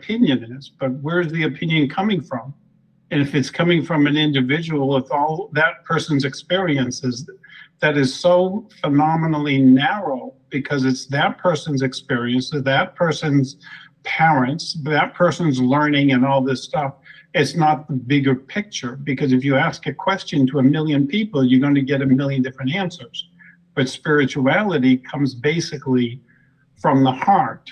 opinion is, but where's the opinion coming from? And if it's coming from an individual with all that person's experiences, that is so phenomenally narrow because it's that person's experience, that person's parents, that person's learning and all this stuff. It's not the bigger picture, because if you ask a question to a million people, you're going to get a million different answers. But spirituality comes basically from the heart.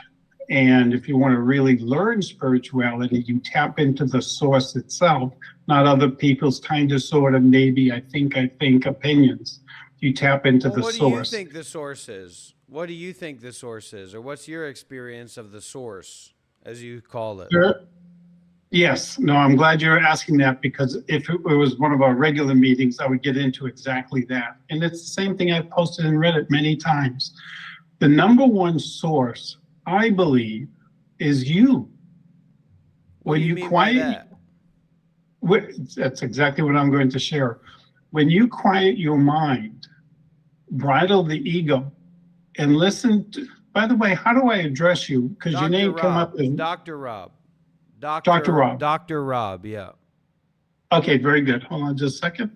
And if you want to really learn spirituality, you tap into the source itself, not other people's kind of sort of maybe I think opinions. You tap into the source. What do you think the source is? What do you think the source is? Or what's your experience of the source, as you call it? Sure. Yes. No, I'm glad you're asking that, because if it was one of our regular meetings, I would get into exactly that. And it's the same thing I've posted in Reddit many times. The number one source, I believe, is you. What do you mean by that? That's exactly what I'm going to share. When you quiet your mind, bridle the ego, and listen to, by the way, how do I address you? Because your name came up as Dr. Rob. Dr. Rob. Dr. Rob, yeah. Okay, very good. Hold on just a second.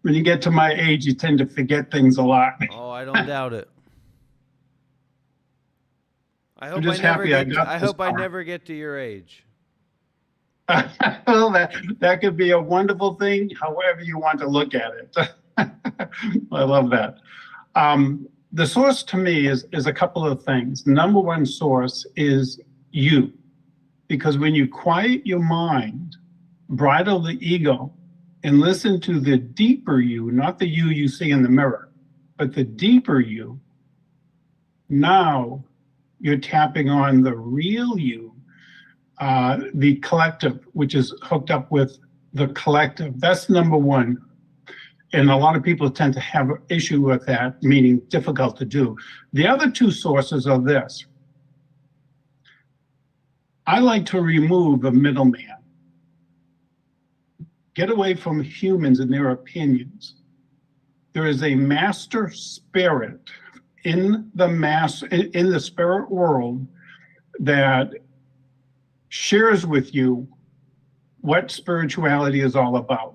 When you get to my age, you tend to forget things a lot. Oh, I don't doubt it. I hope I never get to your age. Well, that could be a wonderful thing, however you want to look at it. I love that. The source to me is a couple of things. Number one source is you, because when you quiet your mind, bridle the ego, and listen to the deeper you, not the you see in the mirror, but the deeper you, now you're tapping on the real you, the collective, which is hooked up with the collective. That's number one. And a lot of people tend to have an issue with that, meaning difficult to do. The other two sources are this. I like to remove a middleman. Get away from humans and their opinions. There is a master spirit in the spirit world that shares with you what spirituality is all about.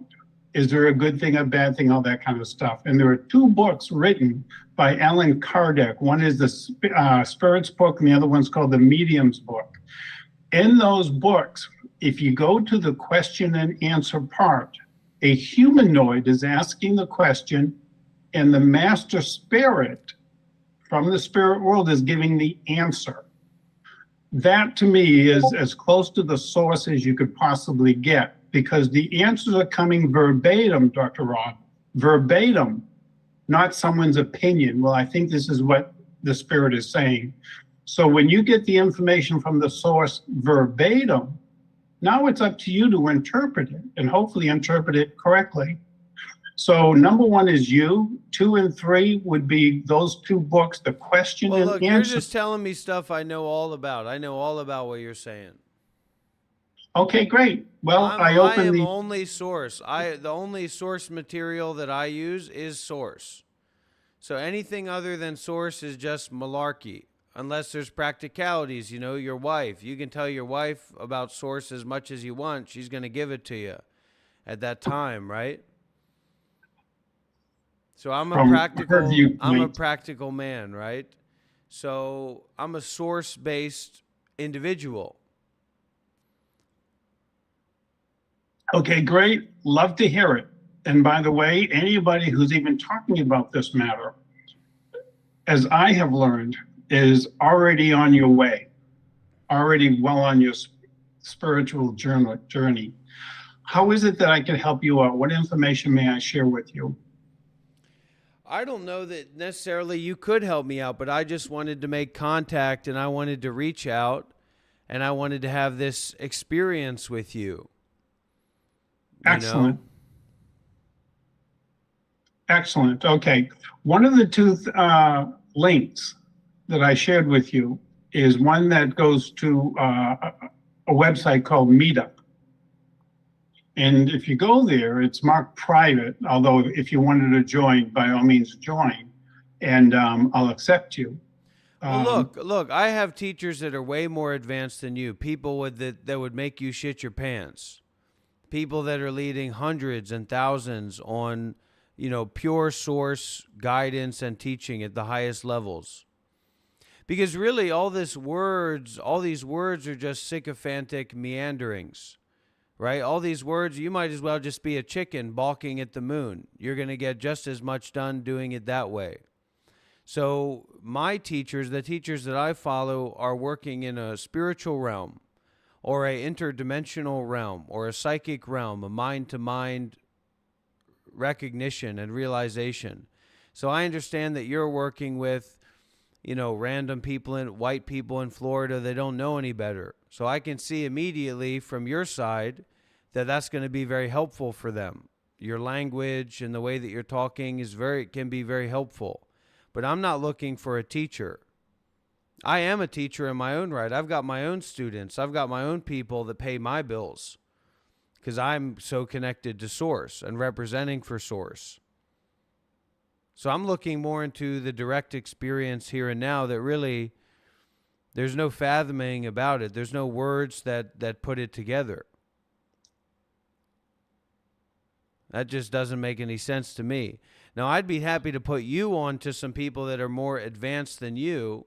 Is there a good thing, a bad thing, all that kind of stuff. And there are two books written by Allan Kardec. One is the Spirits book, and the other one's called the Mediums book. In those books, if you go to the question and answer part, a humanoid is asking the question, and the master spirit from the spirit world is giving the answer. That to me is as close to the source as you could possibly get, because the answers are coming verbatim, Dr. Rob, verbatim, not someone's opinion. Well, I think this is what the spirit is saying. So when you get the information from the source verbatim, now it's up to you to interpret it, and hopefully interpret it correctly. So number one is you. 2 and 3 would be those two books, the question and answer. You're just telling me stuff I know all about. I know all about what you're saying. Okay, great. Well, I am the only source. The only source material that I use is source. So anything other than source is just malarkey, unless there's practicalities. You know, your wife. You can tell your wife about source as much as you want. She's going to give it to you at that time, right? So I'm a practical man, right? So I'm a source-based individual. Okay, great. Love to hear it. And by the way, anybody who's even talking about this matter, as I have learned, is already on your way, already well on your spiritual journey. How is it that I can help you out? What information may I share with you? I don't know that necessarily you could help me out, but I just wanted to make contact, and I wanted to reach out, and I wanted to have this experience with you. Excellent. Excellent. Okay. One of the two links that I shared with you is one that goes to a website called Meetup. And if you go there, it's marked private, although if you wanted to join, by all means join, and I'll accept you. Well, Um, look, I have teachers that are way more advanced than you. People that would make you shit your pants. People that are leading hundreds and thousands on, pure source guidance and teaching at the highest levels. Because really all these words are just sycophantic meanderings, right? All these words, you might as well just be a chicken balking at the moon. You're going to get just as much done doing it that way. So my teachers, the teachers that I follow, are working in a spiritual realm or a interdimensional realm or a psychic realm, a mind-to-mind recognition and realization. So I understand that you're working with, random people, white people in Florida. They don't know any better. So I can see immediately from your side that that's going to be very helpful for them. Your language and the way that you're talking can be very helpful. But I'm not looking for a teacher. I am a teacher in my own right. I've got my own students. I've got my own people that pay my bills because I'm so connected to Source and representing for Source. So I'm looking more into the direct experience here and now that really there's no fathoming about it. There's no words that put it together. That just doesn't make any sense to me. Now, I'd be happy to put you on to some people that are more advanced than you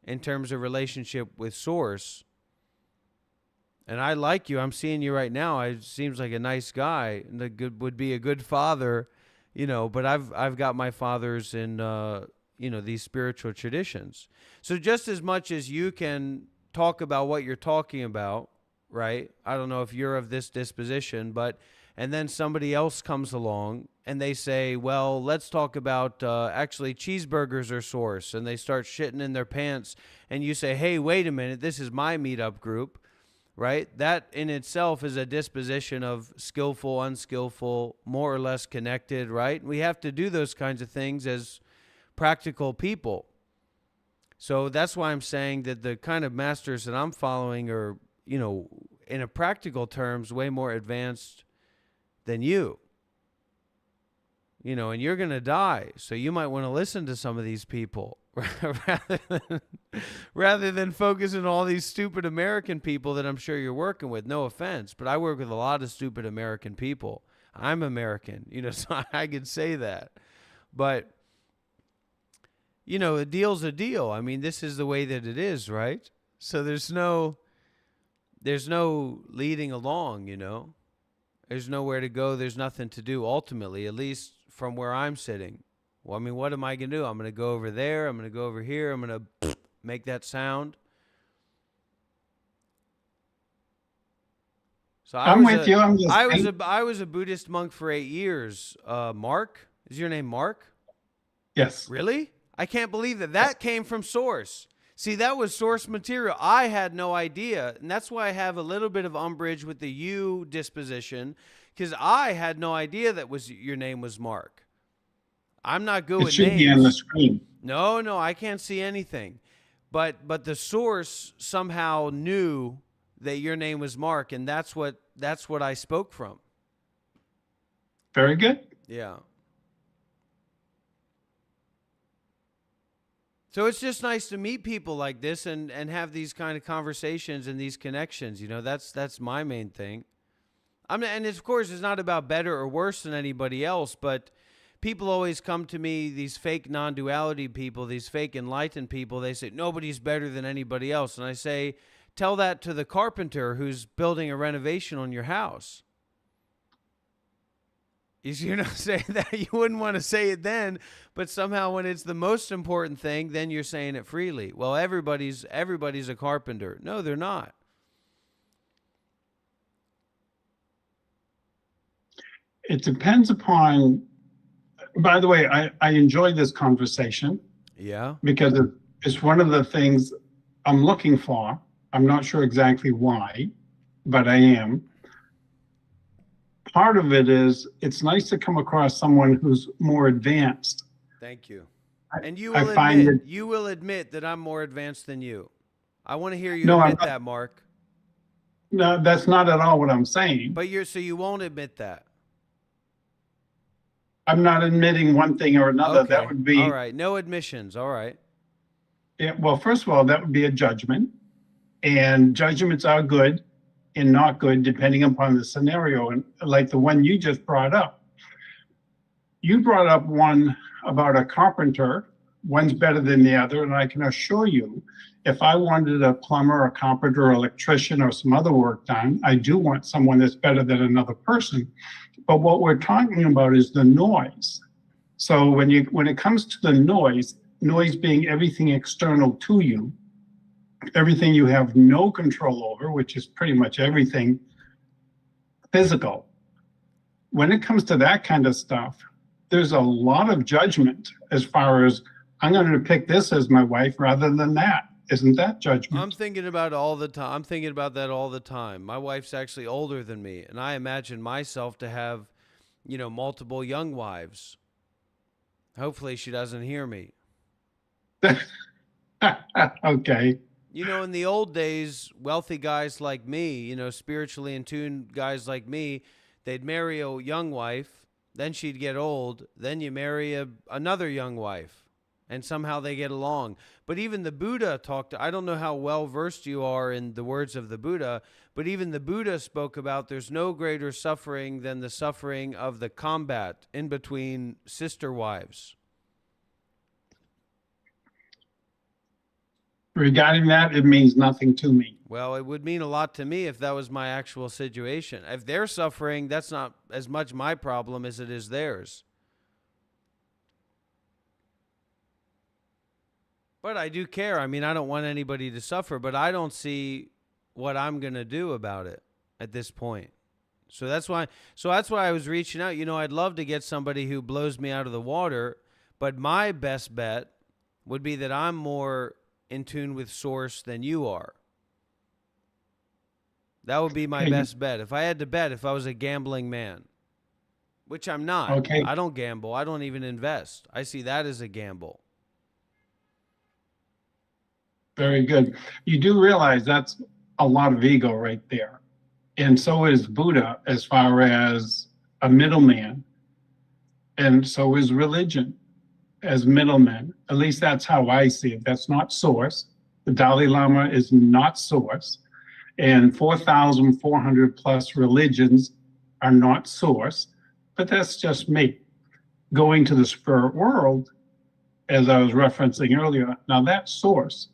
in terms of relationship with Source. And I like you. I'm seeing you right now. It seems like a nice guy and would be a good father, but I've got my fathers in, these spiritual traditions. So just as much as you can talk about what you're talking about, right? I don't know if you're of this disposition, and then somebody else comes along and they say, well, let's talk about actually cheeseburgers are Source. And they start shitting in their pants. And you say, hey, wait a minute, this is my meetup group, right? That in itself is a disposition of skillful, unskillful, more or less connected, right? We have to do those kinds of things as practical people. So that's why I'm saying that the kind of masters that I'm following are, in a practical terms, way more advanced than you. And you're going to die. So you might want to listen to some of these people rather than focusing on all these stupid American people that I'm sure you're working with. No offense, but I work with a lot of stupid American people. I'm American, so I can say that. But, a deal's a deal. I mean, this is the way that it is, right? So there's no leading along, There's nowhere to go. There's nothing to do ultimately, at least from where I'm sitting. Well, I mean, what am I going to do? I'm going to go over there. I'm going to go over here. I'm going to make that sound. So I'm with you. I'm just I was a Buddhist monk for 8 years. Mark, is your name Mark? Yes. Really? I can't believe that came from Source. See, that was Source material. I had no idea. And that's why I have a little bit of umbrage with the you disposition, because I had no idea your name was Mark. I'm not good with names. It should be on the screen. No, I can't see anything. But the Source somehow knew that your name was Mark, and that's what I spoke from. Very good. Yeah. So it's just nice to meet people like this and have these kind of conversations and these connections. That's my main thing. And of course, it's not about better or worse than anybody else, but people always come to me, these fake non-duality people, these fake enlightened people. They say, nobody's better than anybody else. And I say, tell that to the carpenter who's building a renovation on your house. You say that you wouldn't want to say it then, but somehow when it's the most important thing, then you're saying it freely. Well, everybody's a carpenter. No, they're not. It depends upon, by the way, I enjoyed this conversation. Yeah. Because it's one of the things I'm looking for. I'm not sure exactly why, but I am. Part of it is it's nice to come across someone who's more advanced. Thank you. And you will admit that I'm more advanced than you. I want to hear you admit that, Mark. No, that's not at all what I'm saying. But you won't admit that. I'm not admitting one thing or another. Okay. That would be all right. No admissions. All right. Yeah, well, first of all, that would be a judgment, and judgments are good and not good depending upon the scenario. And like the one you just brought up, you brought up one about a carpenter. One's better than the other, and I can assure you, if I wanted a plumber, a carpenter, electrician, or some other work done, I do want someone that's better than another person. But what we're talking about is the noise. So when it comes to the noise being everything external to you, everything you have no control over, which is pretty much everything physical. When it comes to that kind of stuff, there's a lot of judgment as far as I'm going to pick this as my wife rather than that. Isn't that judgment? I'm thinking about it all the time. I'm thinking about that all the time. My wife's actually older than me, and I imagine myself to have, multiple young wives. Hopefully she doesn't hear me. Okay. In the old days, wealthy guys like me, spiritually in tune guys like me, they'd marry a young wife, then she'd get old, then you marry another young wife, and somehow they get along. But even the Buddha I don't know how well versed you are in the words of the Buddha, but even the Buddha spoke about there's no greater suffering than the suffering of the combat in between sister wives. Regarding that, it means nothing to me. Well, it would mean a lot to me if that was my actual situation. If they're suffering, that's not as much my problem as it is theirs. But I do care. I mean, I don't want anybody to suffer, but I don't see what I'm going to do about it at this point. So that's why I was reaching out. I'd love to get somebody who blows me out of the water, but my best bet would be that I'm more in tune with source than you are. That would be my best bet. If I had to bet, if I was a gambling man, which I'm not. Okay. I don't gamble. I don't even invest. I see that as a gamble. Very good. You do realize that's a lot of ego right there. And so is Buddha as far as a middleman. And so is religion as middlemen. At least that's how I see it. That's not source. The Dalai Lama is not source. And 4,400 plus religions are not source. But that's just me. Going to the spirit world, as I was referencing earlier, now that's source.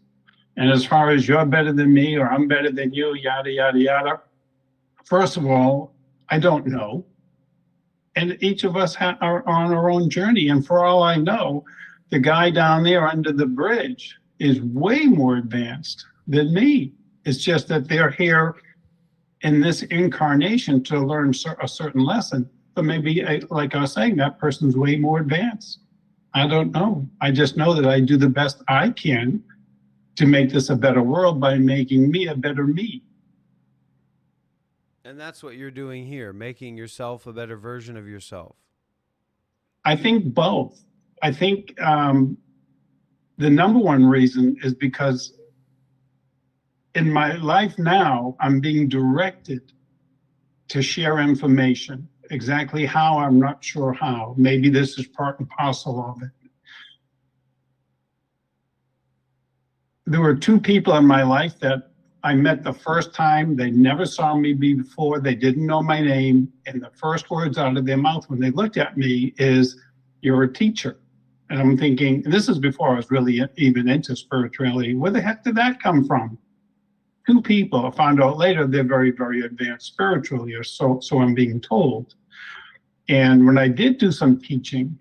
And as far as you're better than me or I'm better than you, yada, yada, yada, first of all, I don't know. And each of us are on our own journey. And for all I know, the guy down there under the bridge is way more advanced than me. It's just that they're here in this incarnation to learn a certain lesson. But maybe, like I was saying, that person's way more advanced. I don't know. I just know that I do the best I can to make this a better world by making me a better me. And that's what you're doing here, making yourself a better version of yourself. I think both. I think the number one reason is because in my life now, I'm being directed to share information. Exactly how, I'm not sure how. Maybe this is part and parcel of it. There were two people in my life that I met the first time. They never saw me before. They didn't know my name. And the first words out of their mouth when they looked at me is, "You're a teacher." And I'm thinking, and this is before I was really even into spirituality, where the heck did that come from? Two people. I found out later they're very, very advanced spiritually, or so I'm being told. And when I did do some teaching,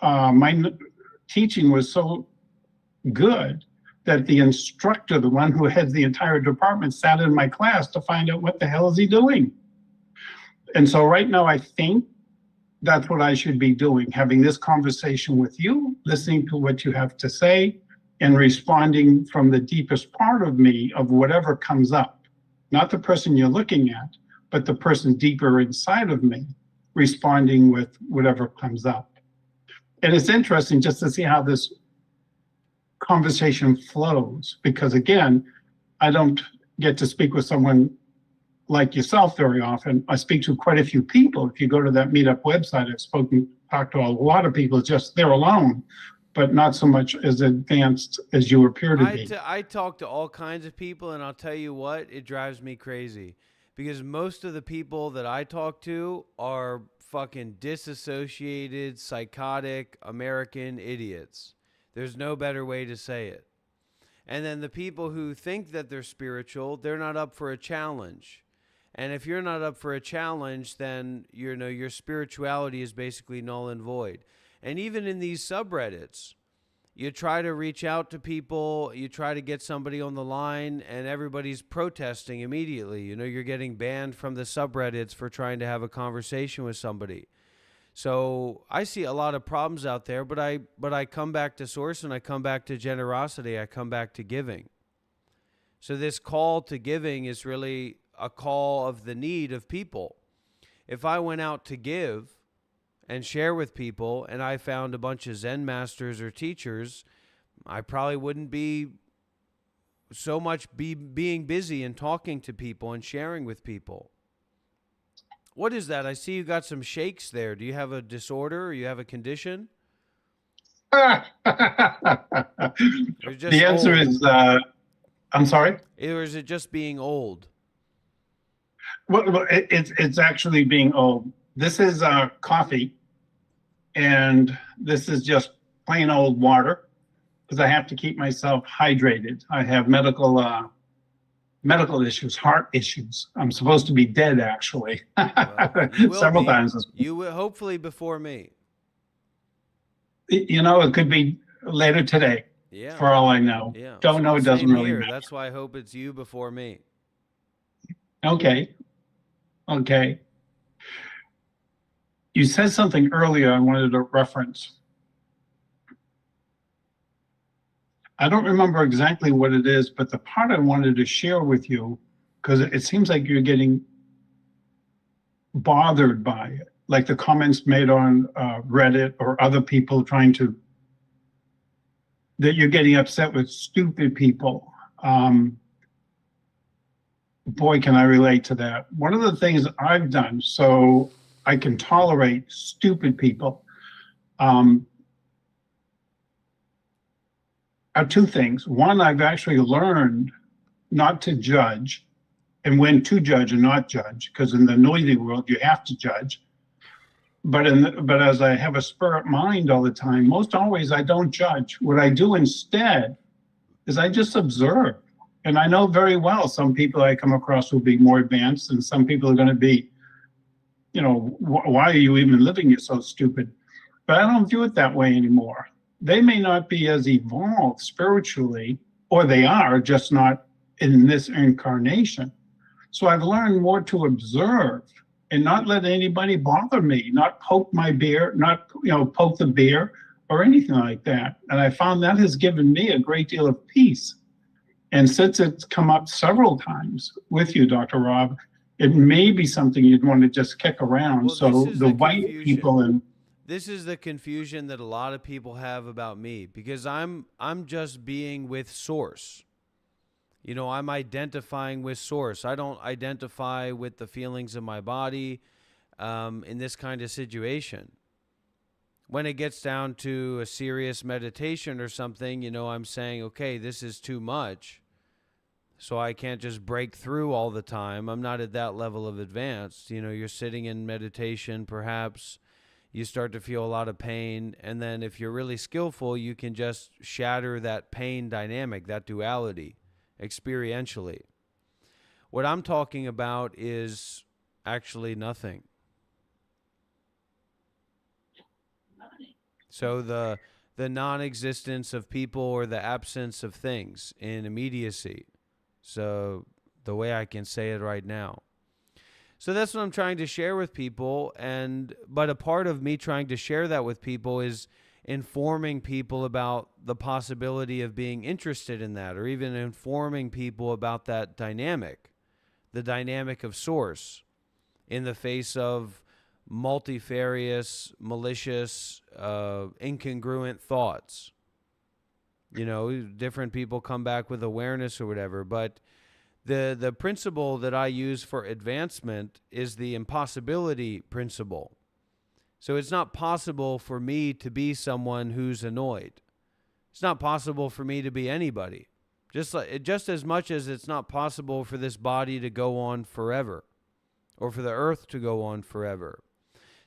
my teaching was so good that the instructor, the one who heads the entire department, sat in my class to find out what the hell is he doing. And so right now I think that's what I should be doing, having this conversation with you, listening to what you have to say, and responding from the deepest part of me of whatever comes up. Not the person you're looking at, but the person deeper inside of me, responding with whatever comes up. And it's interesting just to see how this conversation flows, because again, I don't get to speak with someone like yourself very often. I speak to quite a few people. If you go to that meetup website, I've talked to a lot of people just there alone. but not so much as advanced as you appear to be. I talk to all kinds of people, and I'll tell you what, it drives me crazy because most of the people that I talk to are fucking disassociated, psychotic American idiots. There's no better way to say it. And then the people who think that they're spiritual, they're not up for a challenge. And if you're not up for a challenge, then your spirituality is basically null and void. And even in these subreddits, you try to reach out to people, you try to get somebody on the line, and everybody's protesting immediately. You're getting banned from the subreddits for trying to have a conversation with somebody. So I see a lot of problems out there, but I come back to source, and I come back to generosity. I come back to giving. So this call to giving is really a call of the need of people. If I went out to give and share with people and I found a bunch of Zen masters or teachers, I probably wouldn't be so much being busy and talking to people and sharing with people. What is that? I see you got some shakes there. Do you have a disorder or you have a condition? The answer old? is, I'm sorry? Or is it just being old? Well, it's actually being old. This is coffee, and this is just plain old water because I have to keep myself hydrated. I have medical issues, heart issues. I'm supposed to be dead, actually, several times. You will, hopefully before me. It could be later today. Yeah. For all I know. Yeah. Don't know. It doesn't really matter. That's why I hope it's you before me. Okay. You said something earlier I wanted to reference. I don't remember exactly what it is, but the part I wanted to share with you, because it seems like you're getting bothered by it, like the comments made on Reddit or other people that you're getting upset with stupid people. Boy, can I relate to that. One of the things I've done so I can tolerate stupid people are two things. One, I've actually learned not to judge, and when to judge and not judge, because in the noisy world, you have to judge. But as I have a spirit mind all the time, most always I don't judge. What I do instead is I just observe. And I know very well some people I come across will be more advanced, and some people are going to be, why are you even living? You're so stupid. But I don't view it that way anymore. They may not be as evolved spiritually, or they are, just not in this incarnation. So I've learned more to observe and not let anybody bother me, not poke my beer, not poke the beer or anything like that. And I found that has given me a great deal of peace. And since it's come up several times with you, Dr. Rob, it may be something you'd want to just kick around. Well, so the white people and this is the confusion that a lot of people have about me, because I'm just being with source. I'm identifying with source. I don't identify with the feelings of my body in this kind of situation. When it gets down to a serious meditation or something, I'm saying, okay, this is too much. So I can't just break through all the time. I'm not at that level of advanced. You're sitting in meditation, perhaps you start to feel a lot of pain. And then if you're really skillful, you can just shatter that pain dynamic, that duality, experientially. What I'm talking about is actually nothing. So the non-existence of people or the absence of things in immediacy. So the way I can say it right now. So that's what I'm trying to share with people. But a part of me trying to share that with people is informing people about the possibility of being interested in that, or even informing people about that dynamic, the dynamic of source in the face of multifarious, malicious, incongruent thoughts. Different people come back with awareness or whatever, but the principle that I use for advancement is the impossibility principle. So it's not possible for me to be someone who's annoyed. It's not possible for me to be anybody. Just as much as it's not possible for this body to go on forever or for the earth to go on forever.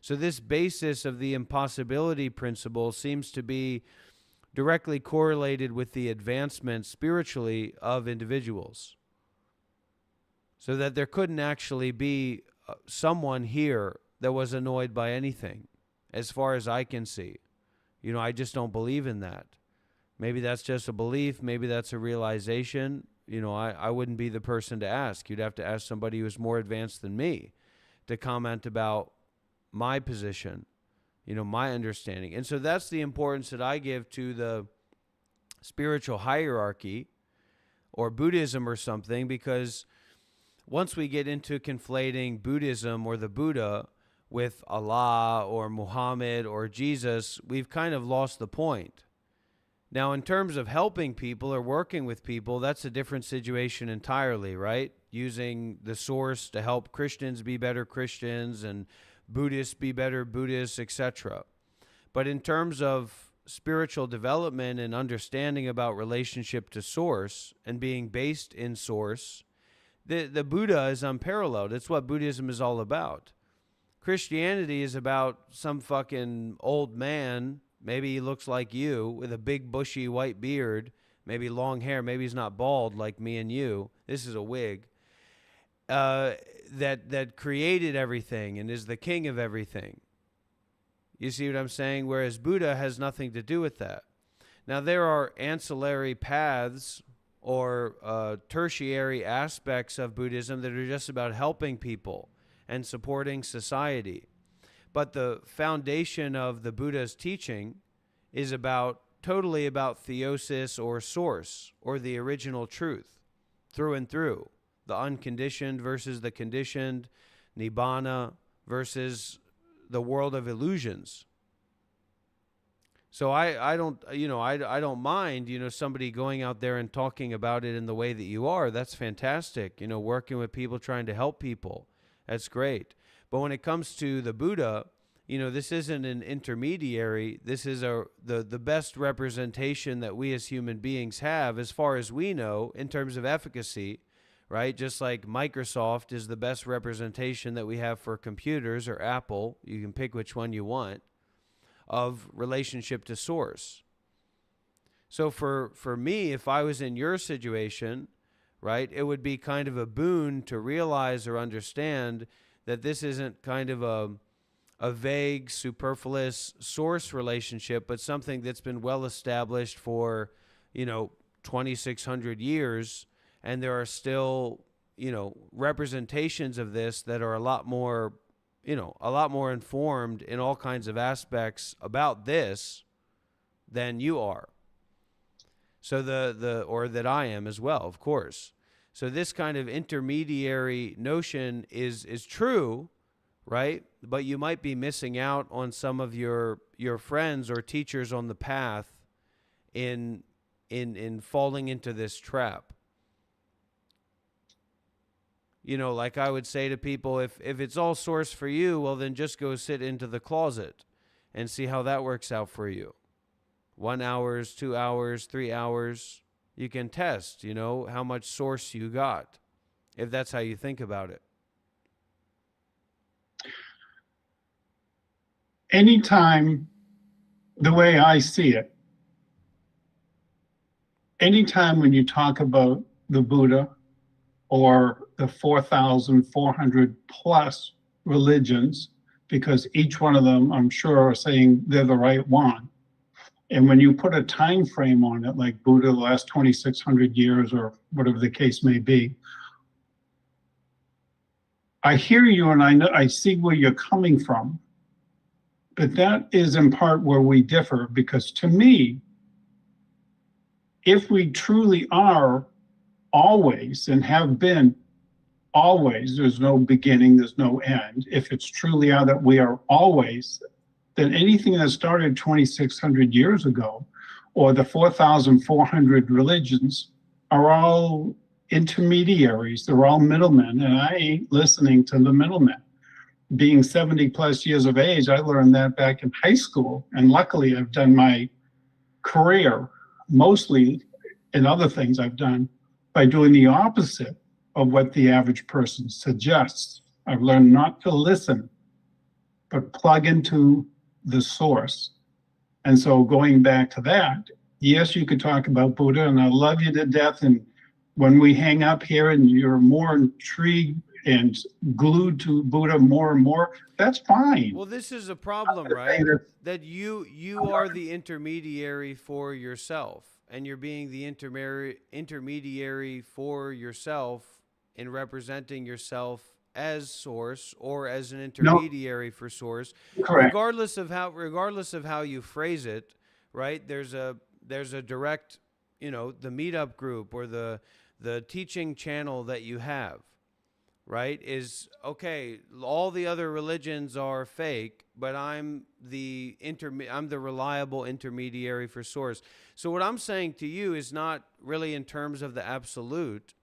So this basis of the impossibility principle seems to be directly correlated with the advancement spiritually of individuals. So that there couldn't actually be someone here that was annoyed by anything, as far as I can see. I just don't believe in that. Maybe that's just a belief. Maybe that's a realization. I wouldn't be the person to ask. You'd have to ask somebody who's more advanced than me to comment about my position, my understanding. And so that's the importance that I give to the spiritual hierarchy or Buddhism or something, because once we get into conflating Buddhism or the Buddha with Allah or Muhammad or Jesus, we've kind of lost the point. Now, in terms of helping people or working with people, that's a different situation entirely, right? Using the source to help Christians be better Christians and Buddhists be better Buddhists, etc. But in terms of spiritual development and understanding about relationship to source and being based in source, the Buddha is unparalleled. It's what Buddhism is all about. Christianity is about some fucking old man, maybe he looks like you, with a big bushy white beard, maybe long hair, maybe he's not bald like me and you. This is a wig. That created everything and is the king of everything. You see what I'm saying? Whereas Buddha has nothing to do with that. Now, there are ancillary paths or tertiary aspects of Buddhism that are just about helping people and supporting society. But the foundation of the Buddha's teaching is totally about theosis or source or the original truth through and through. The unconditioned versus the conditioned, nibbana versus the world of illusions. So I don't mind, somebody going out there and talking about it in the way that you are. That's fantastic. Working with people, trying to help people. That's great. But when it comes to the Buddha, this isn't an intermediary. This is the best representation that we as human beings have, as far as we know, in terms of efficacy, right? Just like Microsoft is the best representation that we have for computers, or Apple, you can pick which one you want, of relationship to source. So for me, if I was in your situation, right, it would be kind of a boon to realize or understand that this isn't kind of a vague, superfluous source relationship, but something that's been well established for, 2,600 years. And there are still, representations of this that are a lot more informed in all kinds of aspects about this than you are. So or that I am as well, of course. So this kind of intermediary notion is true, right? But you might be missing out on some of your friends or teachers on the path in falling into this trap. Like I would say to people, if it's all source for you, well, then just go sit into the closet and see how that works out for you. 1 hour, 2 hours, 3 hours. You can test, how much source you got, if that's how you think about it. Anytime, the way I see it, anytime when you talk about the Buddha or the 4,400 plus religions, because each one of them, I'm sure, are saying they're the right one. And when you put a time frame on it, like Buddha, the last 2,600 years or whatever the case may be, I hear you and I see where you're coming from. But that is in part where we differ, because to me, if we truly are always and have been always, there's no beginning, there's no end. If it's truly out that we are always, then anything that started 2,600 years ago, or the 4,400 religions, are all intermediaries. They're all middlemen, and I ain't listening to the middlemen. being 70 plus years of age, I learned that back in high school. And luckily, I've done my career mostly in other things I've done by doing the opposite of what the average person suggests. I've learned not to listen, but plug into the source. And so going back to that, yes, you could talk about Buddha, and I love you to death. And when we hang up here and you're more intrigued and glued to Buddha more and more, that's fine. Well, this is a problem, right? That you are the intermediary for yourself, and you're being the intermediary for yourself in representing yourself as source or as an intermediary for source. Correct. Regardless of how you phrase it, right? There's a direct, the meetup group or the teaching channel that you have, right, is okay. All the other religions are fake, but I'm the reliable intermediary for source. So what I'm saying to you is not really in terms of the absolute.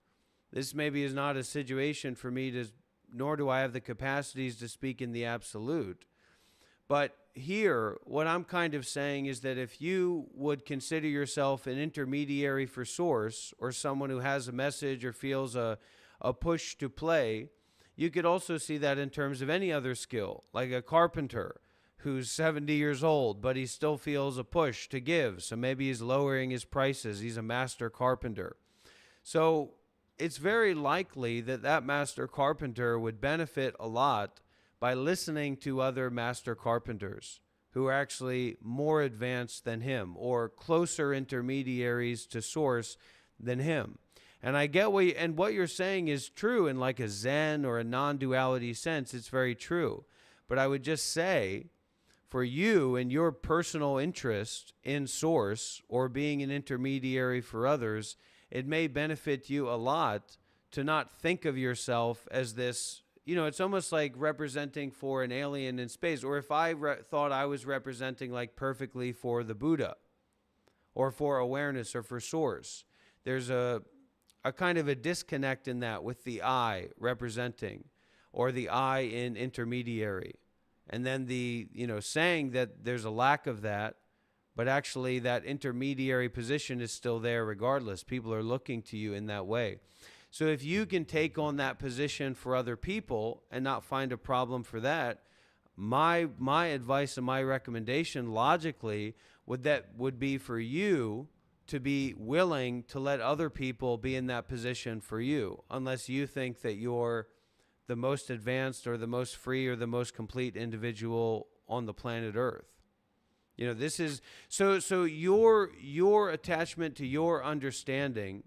This maybe is not a situation for me to, nor do I have the capacities to speak in the absolute. But here, what I'm kind of saying is that if you would consider yourself an intermediary for source, or someone who has a message or feels a push to play, you could also see that in terms of any other skill, like a carpenter who's 70 years old, but he still feels a push to give. So maybe he's lowering his prices. He's a master carpenter. So it's very likely that that master carpenter would benefit a lot by listening to other master carpenters who are actually more advanced than him or closer intermediaries to source than him. And I get what you're saying is true in like a Zen or a non-duality sense. It's very true. But I would just say, for you and your personal interest in source or being an intermediary for others, it may benefit you a lot to not think of yourself as this. It's almost like representing for an alien in space. Or if I thought I was representing like perfectly for the Buddha or for awareness or for source, there's a kind of a disconnect in that with the I representing or the I in intermediary. And then saying that there's a lack of that, but actually that intermediary position is still there regardless. People are looking to you in that way. So if you can take on that position for other people and not find a problem for that, my advice and my recommendation logically would be for you to be willing to let other people be in that position for you, unless you think that you're the most advanced or the most free or the most complete individual on the planet Earth. This is so your attachment to your understanding,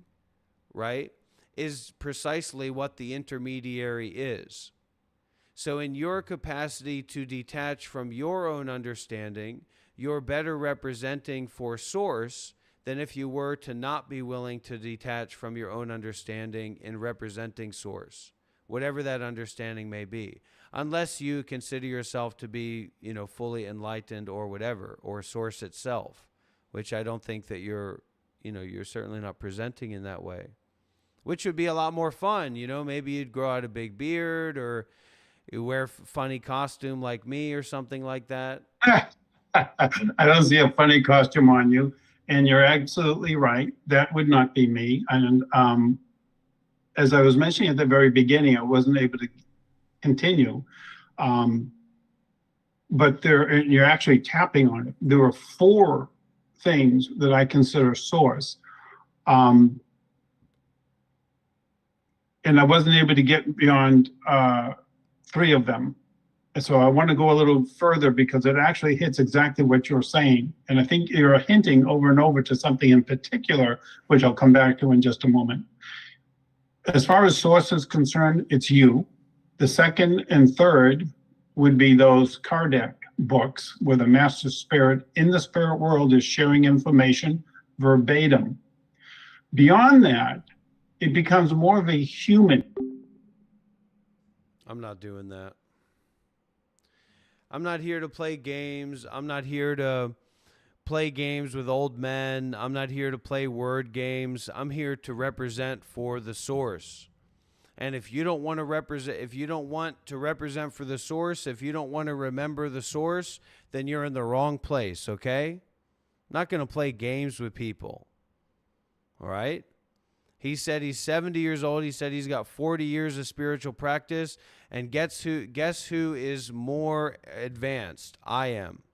right, is precisely what the intermediary is. So in your capacity to detach from your own understanding, you're better representing for source than if you were to not be willing to detach from your own understanding in representing source, whatever that understanding may be, unless you consider yourself to be, fully enlightened or whatever, or source itself, which I don't think that you're certainly not presenting in that way, which would be a lot more fun. Maybe you'd grow out a big beard or you wear a funny costume like me or something like that. I don't see a funny costume on you. And you're absolutely right. That would not be me. And as I was mentioning at the very beginning, I wasn't able to continue. But you're actually tapping on it. There are 4 things that I consider source. And I wasn't able to get beyond 3 of them. So I want to go a little further because it actually hits exactly what you're saying. And I think you're hinting over and over to something in particular, which I'll come back to in just a moment. As far as source is concerned, it's you. The second and third would be those Kardec books where the master spirit in the spirit world is sharing information verbatim. Beyond that, it becomes more of a human. I'm not doing that. I'm not here to play games. I'm not here to play games with old men. I'm not here to play word games. I'm here to represent for the source. And if you don't want to represent, if you don't want to represent for the source, if you don't want to remember the source, then you're in the wrong place, okay? I'm not going to play games with people. All right? He said he's 70 years old. He said he's got 40 years of spiritual practice. And guess who is more advanced? I am.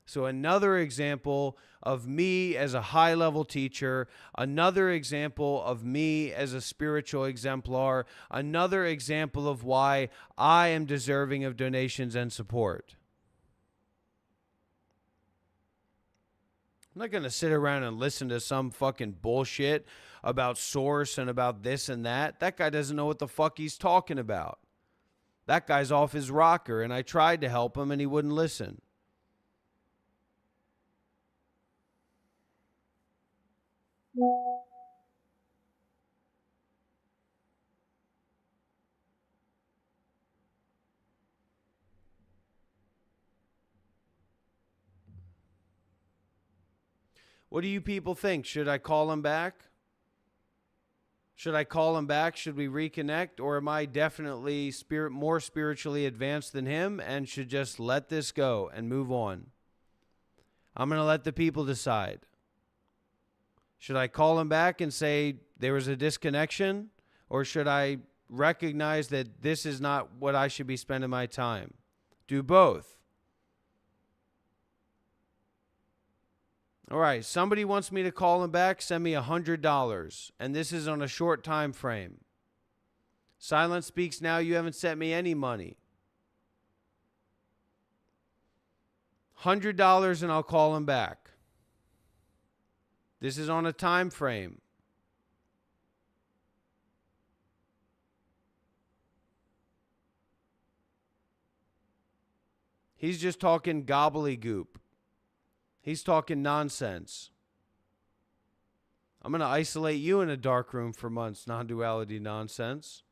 So another example of me as a high-level teacher, another example of me as a spiritual exemplar, another example of why I am deserving of donations and support. I'm not going to sit around and listen to some fucking bullshit about source and about this and that. That guy doesn't know what the fuck he's talking about. That guy's off his rocker, and I tried to help him, and he wouldn't listen. What do you people think? Should I call him back? Should I call him back? Should we reconnect? Or am I definitely more spiritually advanced than him and should just let this go and move on? I'm going to let the people decide. Should I call him back and say there was a disconnection? Or should I recognize that this is not what I should be spending my time? Do both. All right, somebody wants me to call him back, send me $100. And this is on a short time frame. Silence speaks now, you haven't sent me any money. $100 and I'll call him back. This is on a time frame. He's just talking gobbledygook. He's talking nonsense. I'm going to isolate you in a dark room for months, non-duality nonsense.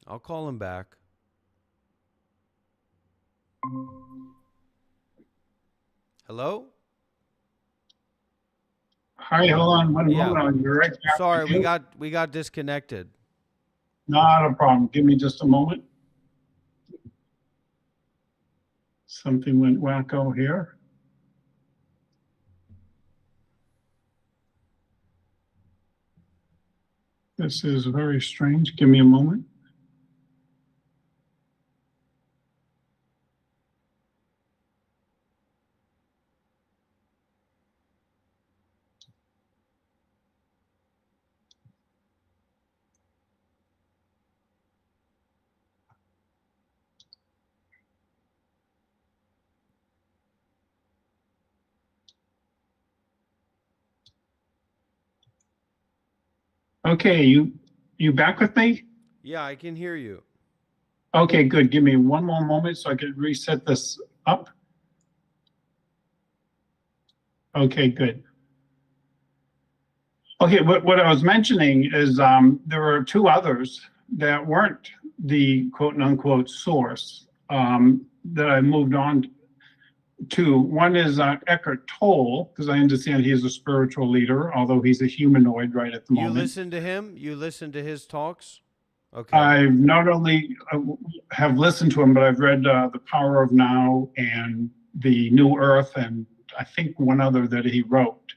I'll call him back. Hello? Hi, hold on one moment. I'll be right back. Sorry, we got disconnected. Not a problem. Give me just a moment. Something went wacko here. This is very strange. Give me a moment. Okay, you back with me? Yeah, I can hear you. Okay, good. Give me one more moment so I can reset this up. Okay, good. Okay, what I was mentioning is there were two others that weren't the quote unquote source that I moved on to. One is Eckhart Tolle, because I understand he's a spiritual leader, although he's a humanoid right at the moment. You listen to him? You listen to his talks? Okay. I've not only have listened to him, but I've read The Power of Now and The New Earth, and I think one other that he wrote.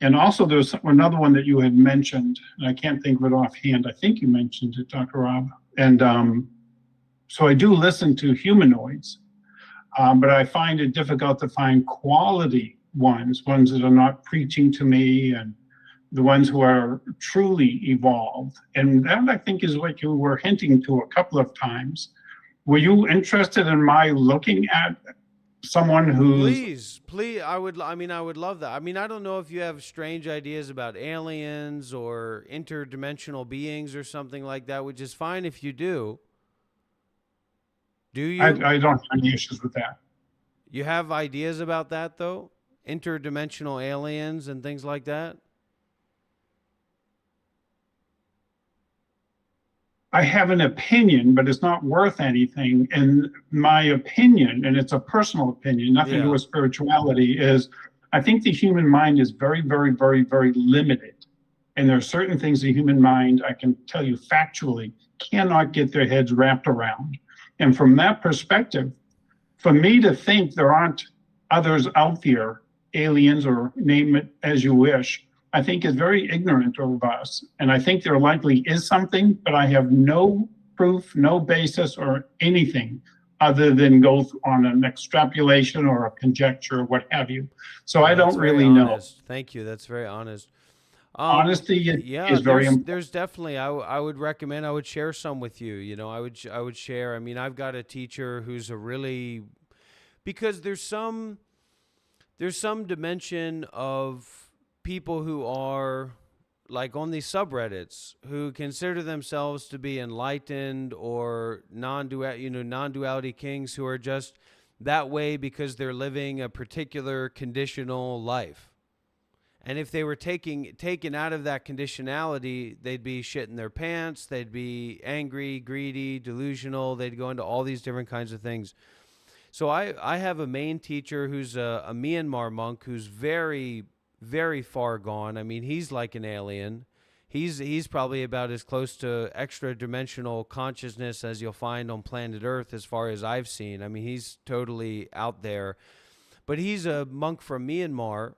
And also there's another one that you had mentioned, and I can't think of it offhand. I think you mentioned it, Dr. Rob. And so I do listen to humanoids, but I find it difficult to find quality ones that are not preaching to me, and the ones who are truly evolved. And that, I think, is what you were hinting to a couple of times. Were you interested in my looking at someone who's... Please, I would love that. I mean, I don't know if you have strange ideas about aliens or interdimensional beings or something like that, which is fine if you do. Do you? I don't have any issues with that. You have ideas about that, though? Interdimensional aliens and things like that? I have an opinion, but it's not worth anything. And my opinion, and it's a personal opinion, nothing to do with spirituality, is I think the human mind is very, very, very, very limited. And there are certain things the human mind, I can tell you factually, cannot get their heads wrapped around. And from that perspective, for me to think there aren't others out there, aliens or name it as you wish, I think is very ignorant of us. And I think there likely is something, but I have no proof, no basis or anything other than go on an extrapolation or a conjecture or what have you. So I That's don't very really know. honest. Thank you. That's very honest. Honesty Yeah, is very important. there's definitely I would recommend I would share some with you. You know, I would share. I mean, I've got a teacher who's a really because there's some dimension of people who are like on these subreddits who consider themselves to be enlightened or non-duality kings who are just that way because they're living a particular conditional life. And if they were taken out of that conditionality, they'd be shitting their pants, they'd be angry, greedy, delusional, they'd go into all these different kinds of things. So I have a main teacher who's a Myanmar monk who's very, very far gone. I mean, he's like an alien. He's probably about as close to extra dimensional consciousness as you'll find on planet Earth as far as I've seen. I mean, he's totally out there. But he's a monk from Myanmar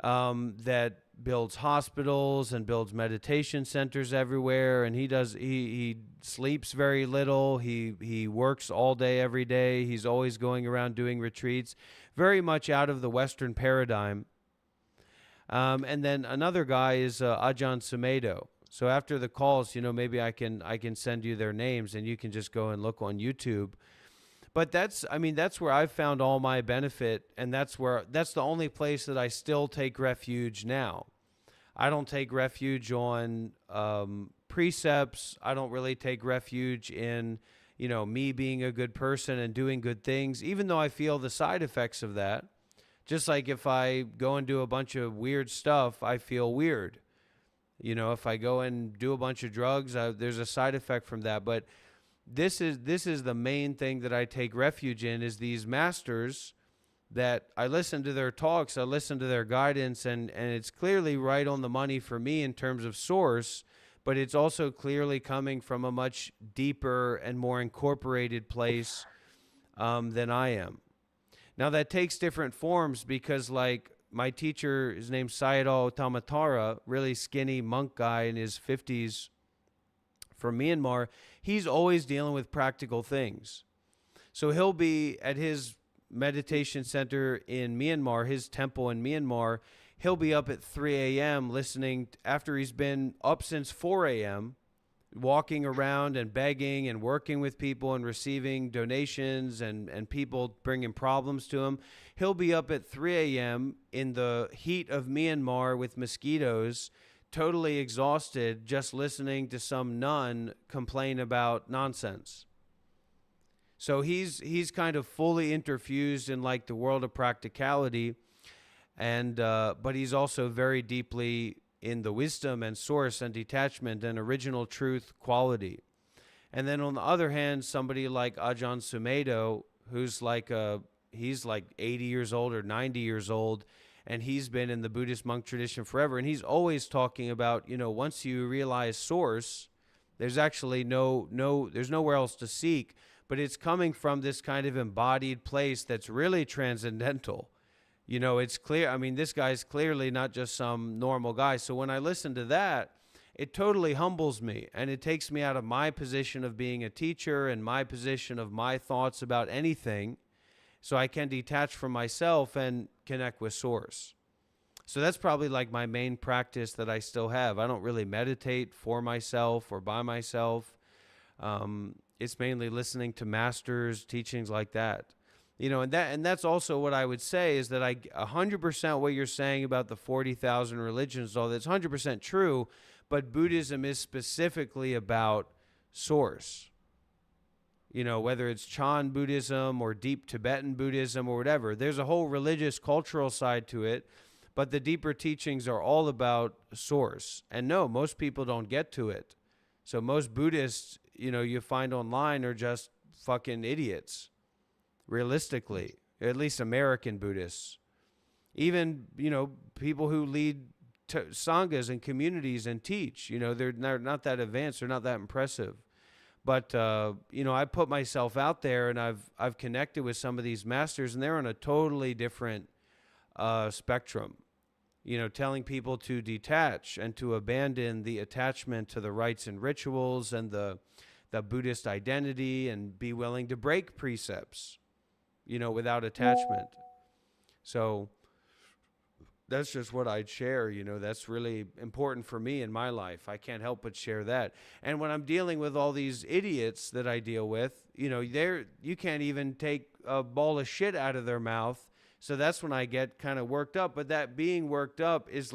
that builds hospitals and builds meditation centers everywhere, and he sleeps very little. He works all day every day. He's always going around doing retreats, very much out of the Western paradigm. And then another guy is Ajahn Sumedho. So after the calls, maybe I can send you their names and you can just go and look on YouTube. But that's where I've found all my benefit, and that's the only place that I still take refuge now. I don't take refuge on precepts. I don't really take refuge in, me being a good person and doing good things, even though I feel the side effects of that. Just like if I go and do a bunch of weird stuff, I feel weird. If I go and do a bunch of drugs, there's a side effect from that. But this is the main thing that I take refuge in, is these masters that I listen to their talks, I listen to their guidance, and it's clearly right on the money for me in terms of source, but it's also clearly coming from a much deeper and more incorporated place than I am. Now that takes different forms because like my teacher, his name's Sayadaw Tamatara, really skinny monk guy in his 50s from Myanmar, he's always dealing with practical things. So he'll be at his meditation center in Myanmar, his temple in Myanmar, he'll be up at 3 a.m. listening after he's been up since 4 a.m., walking around and begging and working with people and receiving donations and people bringing problems to him. He'll be up at 3 a.m. in the heat of Myanmar with mosquitoes, totally exhausted, just listening to some nun complain about nonsense. So he's kind of fully interfused in like the world of practicality, and but he's also very deeply in the wisdom and source and detachment and original truth quality. And then on the other hand, somebody like Ajahn Sumedho, who's he's like 80 years old or 90 years old, and he's been in the Buddhist monk tradition forever. And he's always talking about, once you realize source, there's actually there's nowhere else to seek, but it's coming from this kind of embodied place that's really transcendental. It's clear. I mean, this guy's clearly not just some normal guy. So when I listen to that, it totally humbles me, and it takes me out of my position of being a teacher and my position of my thoughts about anything, so I can detach from myself and connect with source. So that's probably like my main practice that I still have. I don't really meditate for myself or by myself. It's mainly listening to masters, teachings like that. And that's also what I would say is that 100% what you're saying about the 40,000 religions, all that's 100% true, but Buddhism is specifically about source. Whether it's Chan Buddhism or deep Tibetan Buddhism or whatever, there's a whole religious cultural side to it, but the deeper teachings are all about source. And no, most people don't get to it. So most Buddhists, you find online are just fucking idiots. Realistically, at least American Buddhists. Even, people who lead sanghas and communities and teach, they're not that advanced, they're not that impressive. But I put myself out there, and I've connected with some of these masters, and they're on a totally different spectrum. Telling people to detach and to abandon the attachment to the rites and rituals and the Buddhist identity, and be willing to break precepts, without attachment. So that's just what I'd share. That's really important for me in my life. I can't help but share that. And when I'm dealing with all these idiots that I deal with, you can't even take a ball of shit out of their mouth. So that's when I get kind of worked up. But that being worked up is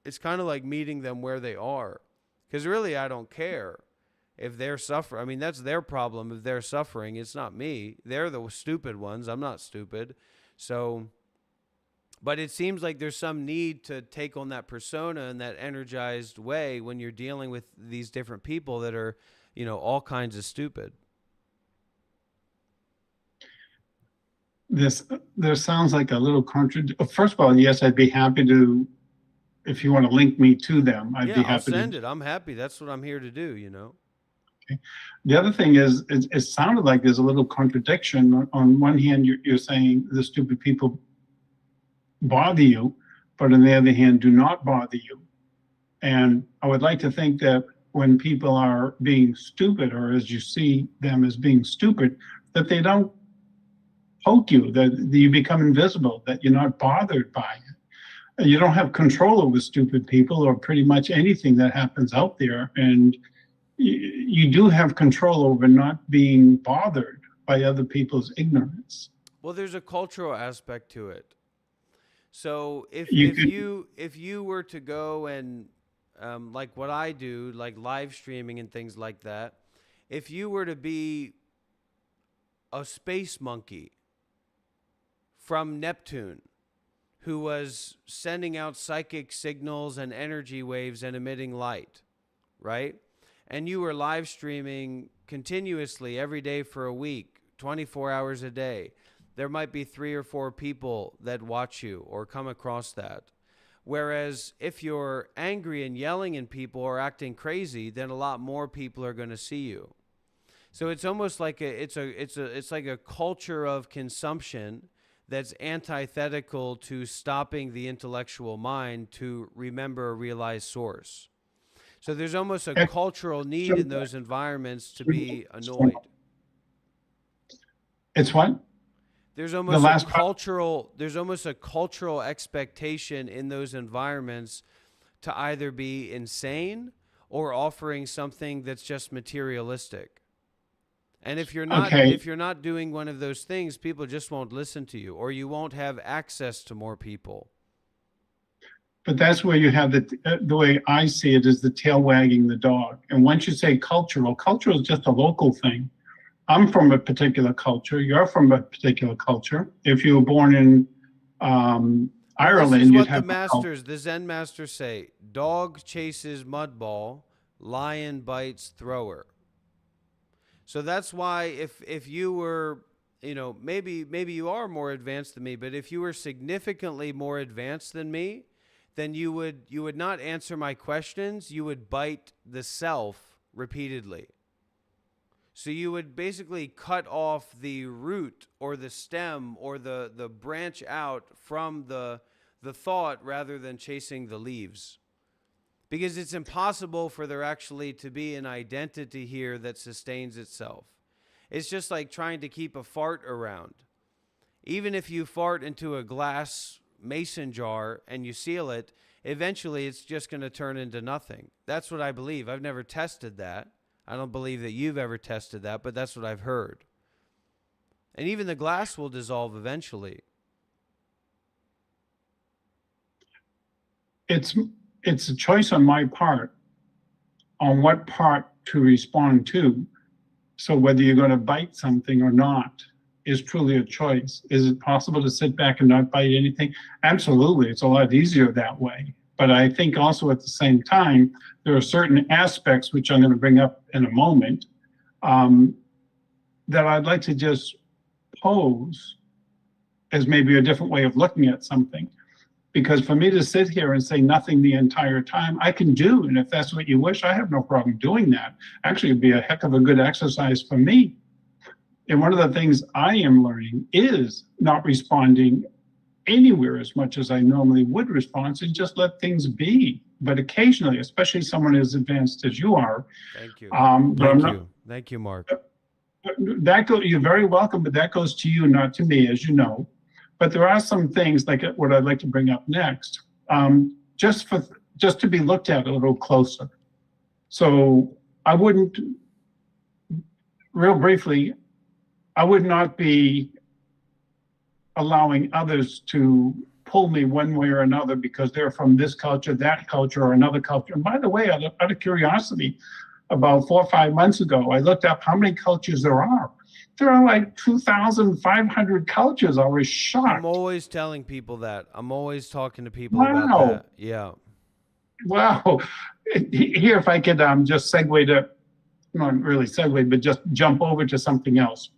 it's kind of like meeting them where they are. Because really, I don't care if they're suffering. I mean, that's their problem if they're suffering. It's not me. They're the stupid ones. I'm not stupid. So... But it seems like there's some need to take on that persona in that energized way when you're dealing with these different people that are, all kinds of stupid. There sounds like a little contradiction. First of all, yes, I'd be happy to, if you want to link me to them, I'd be happy I'll send it. I'm happy. That's what I'm here to do, Okay. The other thing is, it sounded like there's a little contradiction. On one hand, you're saying the stupid people bother you, but on the other hand, do not bother you. And I would like to think that when people are being stupid, or as you see them as being stupid, that they don't poke you, that you become invisible, that you're not bothered by it. You don't have control over stupid people or pretty much anything that happens out there. And you do have control over not being bothered by other people's ignorance. Well, there's a cultural aspect to it. So if you were to go and like what I do, like live streaming and things like that, if you were to be a space monkey from Neptune who was sending out psychic signals and energy waves and emitting light, right? And you were live streaming continuously every day for a week, 24 hours a day, there might be 3 or 4 people that watch you or come across that. Whereas if you're angry and yelling at people or acting crazy, then a lot more people are going to see you. So it's almost like it's like a culture of consumption that's antithetical to stopping the intellectual mind to remember a realized source. So there's almost a cultural need in those environments to be annoyed. It's what? There's almost a cultural expectation in those environments to either be insane or offering something that's just materialistic. And if you're not doing one of those things, people just won't listen to you, or you won't have access to more people. But that's where you have the way I see it is the tail wagging the dog. And once you say cultural is just a local thing. I'm from a particular culture. You're from a particular culture. If you were born in Ireland, this is you'd what have the Zen masters say: dog chases mud ball, lion bites thrower. So that's why if you were, maybe you are more advanced than me, but if you were significantly more advanced than me, then you would not answer my questions. You would bite the self repeatedly. So you would basically cut off the root or the stem or the branch out from the thought rather than chasing the leaves. Because it's impossible for there actually to be an identity here that sustains itself. It's just like trying to keep a fart around. Even if you fart into a glass mason jar and you seal it, eventually it's just going to turn into nothing. That's what I believe. I've never tested that. I don't believe that you've ever tested that, but that's what I've heard. And even the glass will dissolve eventually. it's a choice on my part on what part to respond to. So whether you're going to bite something or not is truly a choice. Is it possible to sit back and not bite anything? Absolutely. It's a lot easier that way. But I think also at the same time, there are certain aspects, which I'm going to bring up in a moment, that I'd like to just pose as maybe a different way of looking at something. Because for me to sit here and say nothing the entire time, I can do. And if that's what you wish, I have no problem doing that. Actually, it'd be a heck of a good exercise for me. And one of the things I am learning is not responding anywhere as much as I normally would respond, and just let things be. But occasionally, especially someone as advanced as you are. Thank you. Thank you, Mark. You're very welcome, but that goes to you, not to me, as you know. But there are some things, like what I'd like to bring up next, just to be looked at a little closer. So I wouldn't, real briefly, I would not be allowing others to pull me one way or another because they're from this culture, that culture, or another culture. And by the way, out of curiosity, about 4 or 5 months ago, I looked up how many cultures there are. There are like 2,500 cultures. I was shocked. I'm always telling people that. I'm always talking to people about that. Yeah. Wow. Here, if I could just segue to, not really segue, but just jump over to something else.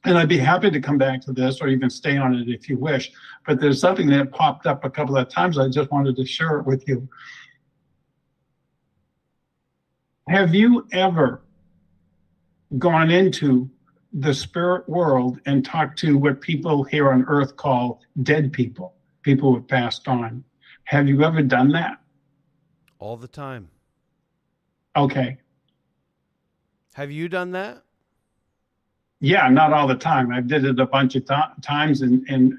And I'd be happy to come back to this or even stay on it if you wish. But there's something that popped up a couple of times. I just wanted to share it with you. Have you ever gone into the spirit world and talked to what people here on earth call dead people, people who have passed on? Have you ever done that? All the time. Okay. Have you done that? Yeah, not all the time. I did it a bunch of times and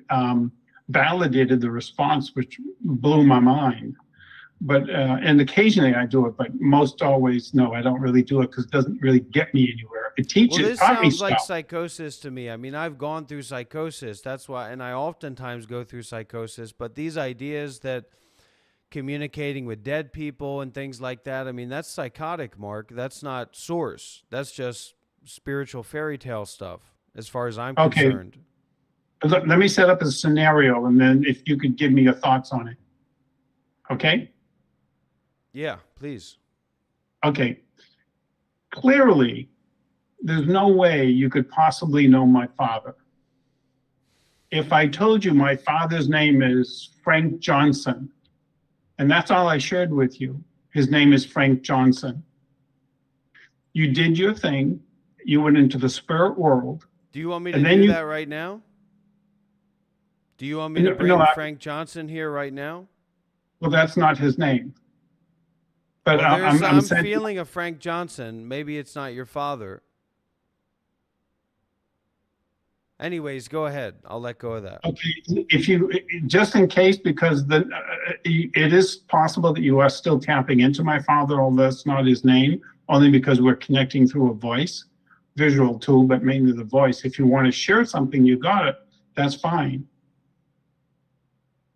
validated the response, which blew my mind. But and occasionally I do it, but most always no, I don't really do it because it doesn't really get me anywhere. It teaches. Well, this sounds like psychosis to me. I mean, I've gone through psychosis. That's why, and I oftentimes go through psychosis. But these ideas that communicating with dead people and things like that, I mean, that's psychotic, Mark. That's not source. That's just spiritual fairy tale stuff, as far as I'm concerned. Let me set up a scenario, and then if you could give me your thoughts on it. Okay? Yeah, please. Okay. Clearly, there's no way you could possibly know my father. If I told you my father's name is Frank Johnson, and that's all I shared with you, his name is Frank Johnson. You did your thing. You went into the spirit world. Do you want me to do that right now? Do you want me to bring Frank Johnson here right now? Well, that's not his name. But well, I'm feeling a Frank Johnson. Maybe it's not your father. Anyways, go ahead. I'll let go of that. Okay, if you, just in case, because it is possible that you are still tapping into my father, although that's not his name, only because we're connecting through a voice, visual tool, but mainly the voice. If you want to share something, you got it. That's fine.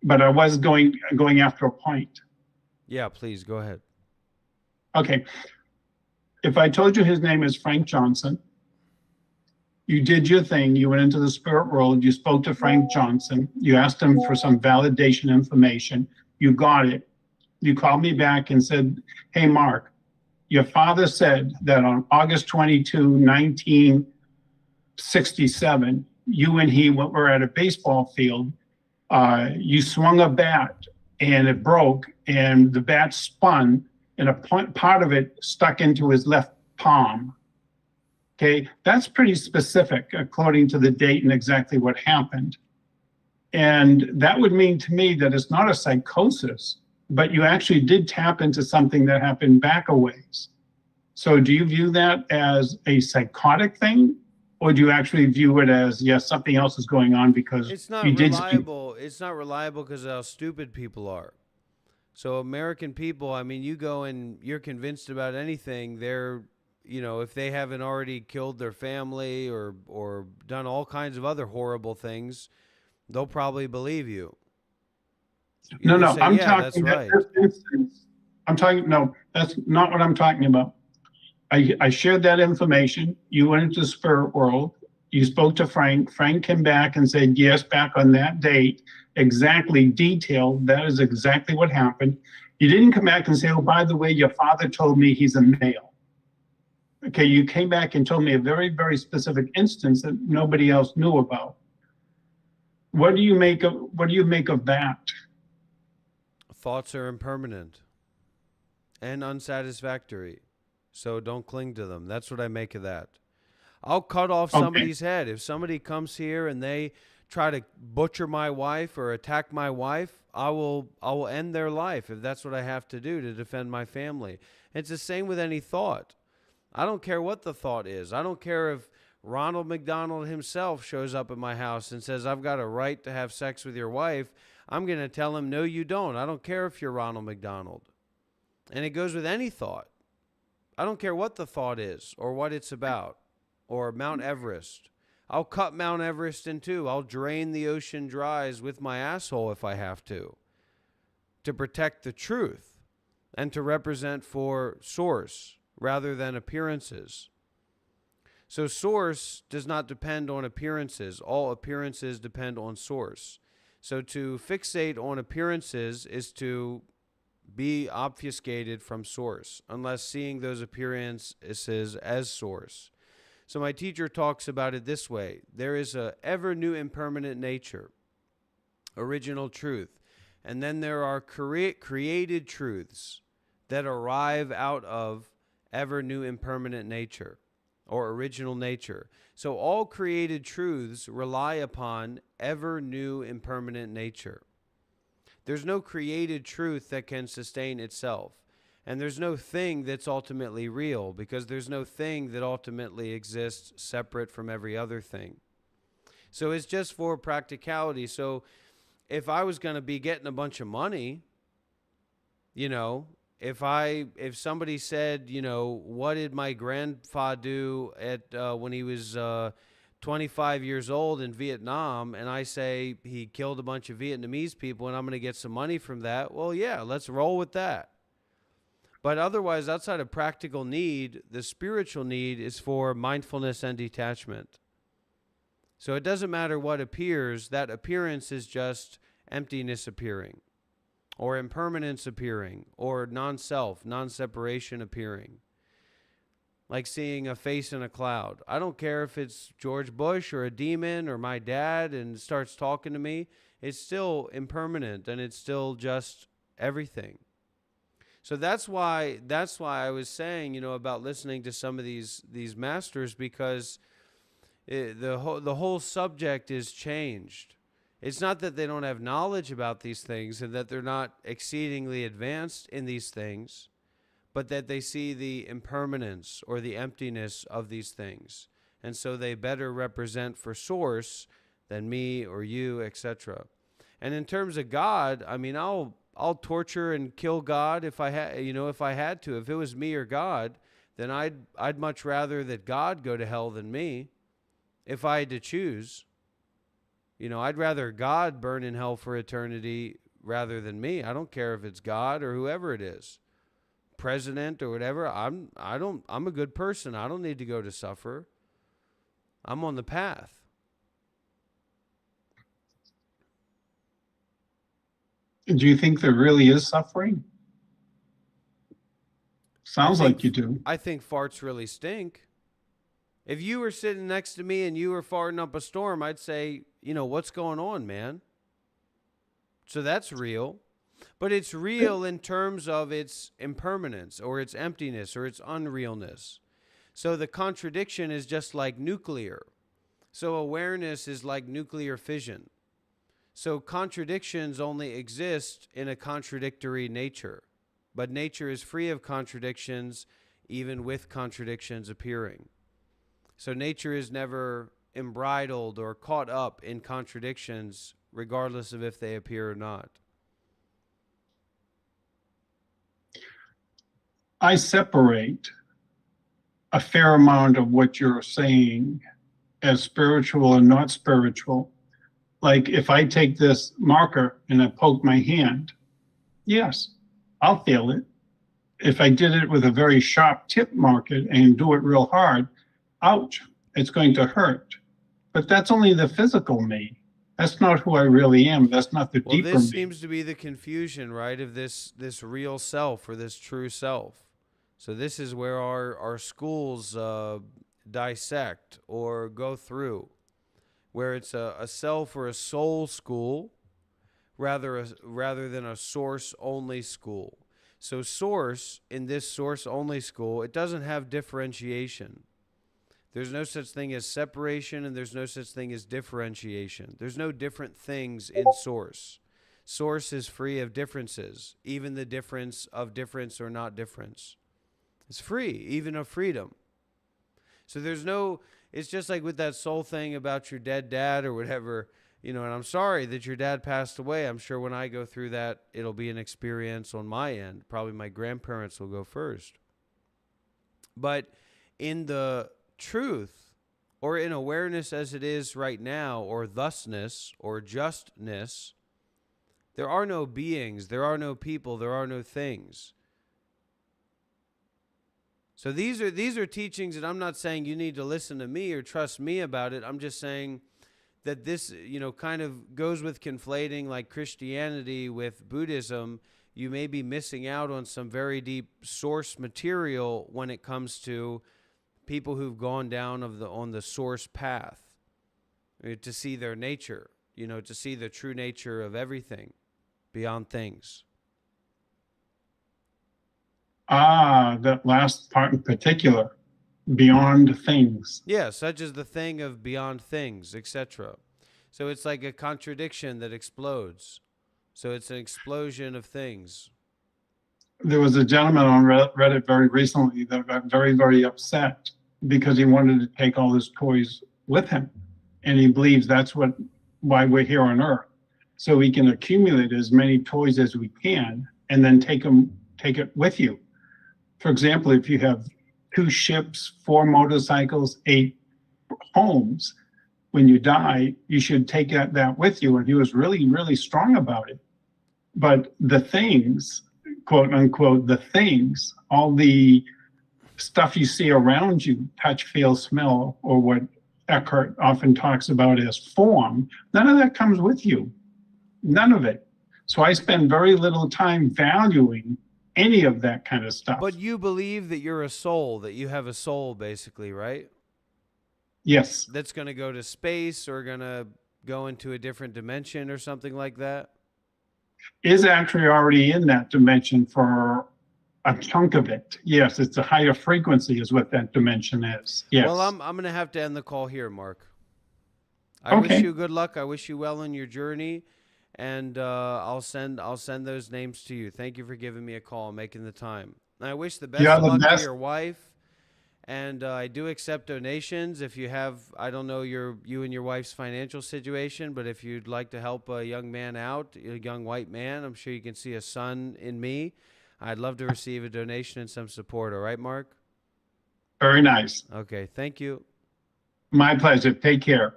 But I was going after a point. Yeah, please go ahead. Okay. If I told you his name is Frank Johnson, you did your thing, you went into the spirit world, you spoke to Frank Johnson, you asked him for some validation information, you got it. You called me back and said, hey, Mark, your father said that on August 22, 1967, you and he were at a baseball field. You swung a bat and it broke and the bat spun and a part of it stuck into his left palm. Okay, that's pretty specific according to the date and exactly what happened. And that would mean to me that it's not a psychosis, but you actually did tap into something that happened back a ways. So do you view that as a psychotic thing? Or do you actually view it as, yes, something else is going on because it's not reliable. It's not reliable because of how stupid people are. So American people, I mean, you go and you're convinced about anything, they're, you know, if they haven't already killed their family or done all kinds of other horrible things, they'll probably believe you. No, I'm talking about this instance. No, that's not what I'm talking about. I shared that information. You went into the spirit world. You spoke to Frank. Frank came back and said, yes, back on that date, exactly detailed. That is exactly what happened. You didn't come back and say, oh, by the way, your father told me he's a male. Okay, you came back and told me a very, very specific instance that nobody else knew about. what do you make of that? Thoughts are impermanent and unsatisfactory, so don't cling to them. That's what I make of that. I'll cut off Okay. somebody's head. If somebody comes here and they try to butcher my wife or attack my wife, I will end their life if that's what I have to do to defend my family. It's the same with any thought. I don't care what the thought is. I don't care if Ronald McDonald himself shows up at my house and says, I've got a right to have sex with your wife. I'm going to tell him, no, you don't. I don't care if you're Ronald McDonald. And it goes with any thought. I don't care what the thought is or what it's about, or Mount Everest. I'll cut Mount Everest in two. I'll drain the ocean dries with my asshole if I have to protect the truth and to represent for source rather than appearances. So source does not depend on appearances. All appearances depend on source. So to fixate on appearances is to be obfuscated from source, unless seeing those appearances as source. So my teacher talks about it this way. There is a ever new impermanent nature, original truth. And then there are created truths that arrive out of ever new impermanent nature or original nature. So all created truths rely upon ever new impermanent nature. There's no created truth that can sustain itself. And there's no thing that's ultimately real, because there's no thing that ultimately exists separate from every other thing. So it's just for practicality. So if I was going to be getting a bunch of money, if somebody said, what did my grandfather do at when he was 25 years old in Vietnam, and I say he killed a bunch of Vietnamese people and I'm going to get some money from that, well, yeah, let's roll with that. But otherwise, outside of practical need, the spiritual need is for mindfulness and detachment. So it doesn't matter what appears, that appearance is just emptiness appearing, or impermanence appearing, or non-self, non-separation appearing. Like seeing a face in a cloud. I don't care if it's George Bush or a demon or my dad and starts talking to me. It's still impermanent and it's still just everything. So that's why I was saying, about listening to some of these masters, because the whole subject is changed. It's not that they don't have knowledge about these things and that they're not exceedingly advanced in these things, but that they see the impermanence or the emptiness of these things. And so they better represent for source than me or you, etc. And in terms of God, I mean, I'll torture and kill God if I had to. If it was me or God, then I'd much rather that God go to hell than me. If I had to choose, I'd rather God burn in hell for eternity rather than me. I don't care if it's God or whoever it is, president or whatever. I'm a good person. I don't need to go to suffer. I'm on the path. Do you think there really is suffering? Sounds like you do. I think farts really stink. If you were sitting next to me and you were farting up a storm, I'd say, what's going on, man? So that's real. But it's real in terms of its impermanence or its emptiness or its unrealness. So the contradiction is just like nuclear. So awareness is like nuclear fission. So contradictions only exist in a contradictory nature. But nature is free of contradictions, even with contradictions appearing. So nature is never embridled or caught up in contradictions, regardless of if they appear or not. I separate a fair amount of what you're saying as spiritual and not spiritual. Like if I take this marker and I poke my hand, yes, I'll feel it. If I did it with a very sharp tip marker and do it real hard, ouch, it's going to hurt. But that's only the physical me. That's not who I really am. That's not the deeper me. Well, this seems to be the confusion, right, of this real self or this true self. So this is where our schools dissect or go through. where it's a self or a soul school rather than a source only school. So source, in this source only school, it doesn't have differentiation. There's no such thing as separation, and there's no such thing as differentiation. There's no different things in source. Source is free of differences, even the difference of difference or not difference. It's free, even of freedom. So there's no, it's just like with that soul thing about your dead dad or whatever, and I'm sorry that your dad passed away. I'm sure when I go through that, it'll be an experience on my end. Probably my grandparents will go first. But in the truth, or in awareness as it is right now, or thusness, or justness, there are no beings, there are no people, there are no things. So these are teachings that I'm not saying you need to listen to me or trust me about it. I'm just saying that this, kind of goes with conflating like Christianity with Buddhism. You may be missing out on some very deep source material when it comes to people who've gone down on the source path, to see their nature, to see the true nature of everything beyond things. That last part in particular, beyond things. Yeah, such as the thing of beyond things, etc. So it's like a contradiction that explodes. So it's an explosion of things. There was a gentleman on Reddit very recently that got very, very upset because he wanted to take all his toys with him. And he believes that's why we're here on Earth. So we can accumulate as many toys as we can and then take it with you. For example, if you have 2 ships, 4 motorcycles, 8 homes, when you die, you should take that with you. And he was really, really strong about it. But the things, quote unquote, the things, all the stuff you see around you, touch, feel, smell, or what Eckhart often talks about as form, none of that comes with you. None of it. So I spend very little time valuing any of that kind of stuff. But you believe that you're a soul, that you have a soul, basically, right? Yes. That's going to go to space or going to go into a different dimension or something like that? Is actually already in that dimension for a chunk of it. Yes, it's a higher frequency is what that dimension is. Yes. Well, I'm going to have to end the call here, Mark. I wish you good luck. I wish you well on your journey. And I'll send those names to you. Thank you for giving me a call and making the time. And I wish the best of luck to your wife. And I do accept donations. If you have, I don't know you and your wife's financial situation, but if you'd like to help a young man out, a young white man, I'm sure you can see a son in me. I'd love to receive a donation and some support. All right, Mark? Very nice. Okay, thank you. My pleasure. Take care.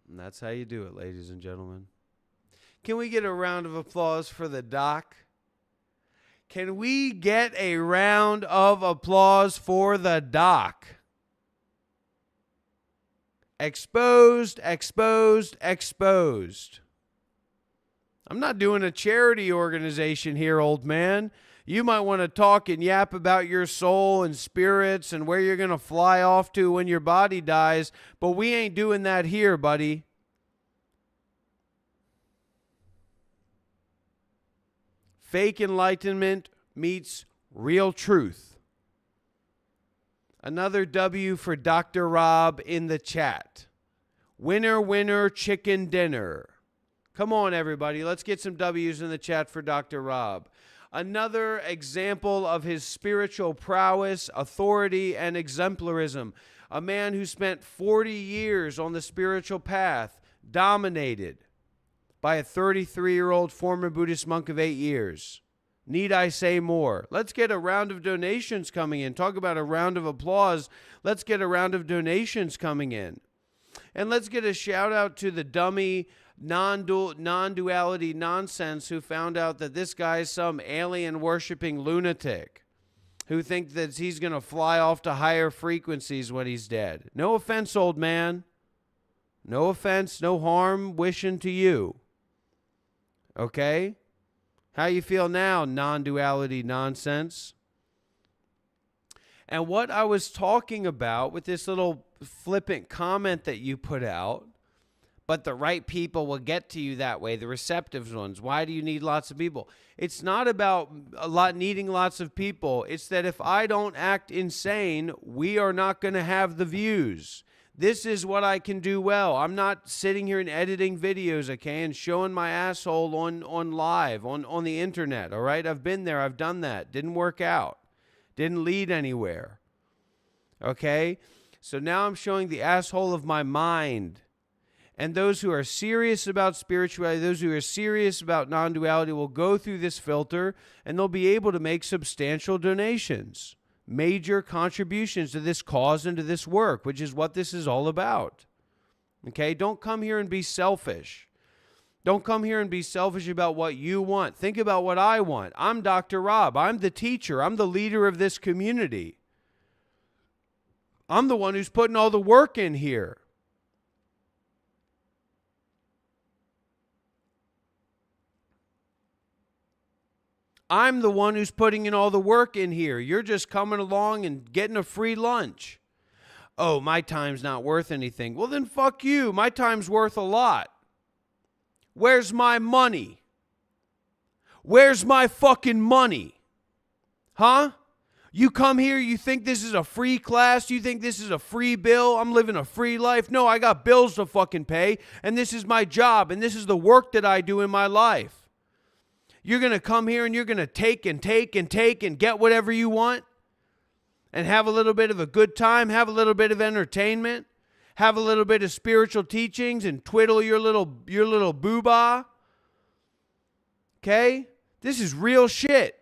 And that's how you do it, ladies and gentlemen. Can we get a round of applause for the doc? Can we get a round of applause for the doc? Exposed, exposed, exposed. I'm not doing a charity organization here, old man. You might want to talk and yap about your soul and spirits and where you're going to fly off to when your body dies, but we ain't doing that here, buddy. Fake enlightenment meets real truth. Another W for Dr. Rob in the chat. Winner, winner, chicken dinner. Come on, everybody. Let's get some W's in the chat for Dr. Rob. Another example of his spiritual prowess, authority, and exemplarism. A man who spent 40 years on the spiritual path, dominated by a 33-year-old former Buddhist monk of 8 years. Need I say more? Let's get a round of donations coming in. Talk about a round of applause. Let's get a round of donations coming in. And let's get a shout out to the dummy non-duality nonsense who found out that this guy's some alien worshiping lunatic who thinks that he's going to fly off to higher frequencies when he's dead. No offense, old man. No offense, no harm wishing to you. Okay? How you feel now, non-duality nonsense? And what I was talking about with this little flippant comment that you put out, but the right people will get to you that way, the receptive ones. Why do you need lots of people? It's not about needing lots of people. It's that if I don't act insane, we are not going to have the views. This is what I can do well. I'm not sitting here and editing videos, okay, and showing my asshole on live, on the internet, all right? I've been there. I've done that. Didn't work out. Didn't lead anywhere, okay? So now I'm showing the asshole of my mind. And those who are serious about spirituality, those who are serious about non-duality will go through this filter and they'll be able to make substantial donations, major contributions to this cause and to this work, which is what this is all about. Okay? Don't come here and be selfish. Don't come here and be selfish about what you want. Think about what I want. I'm Dr. Rob. I'm the teacher. I'm the leader of this community. I'm the one who's putting all the work in here. I'm the one who's putting in all the work in here. You're just coming along and getting a free lunch. Oh, my time's not worth anything. Well, then fuck you. My time's worth a lot. Where's my money? Where's my fucking money? Huh? You come here, you think this is a free class? You think this is a free bill? I'm living a free life? No, I got bills to fucking pay, and this is my job, and this is the work that I do in my life. You're going to come here and you're going to take and take and take and get whatever you want and have a little bit of a good time, have a little bit of entertainment, have a little bit of spiritual teachings and twiddle your little boo-bah. Okay? This is real shit.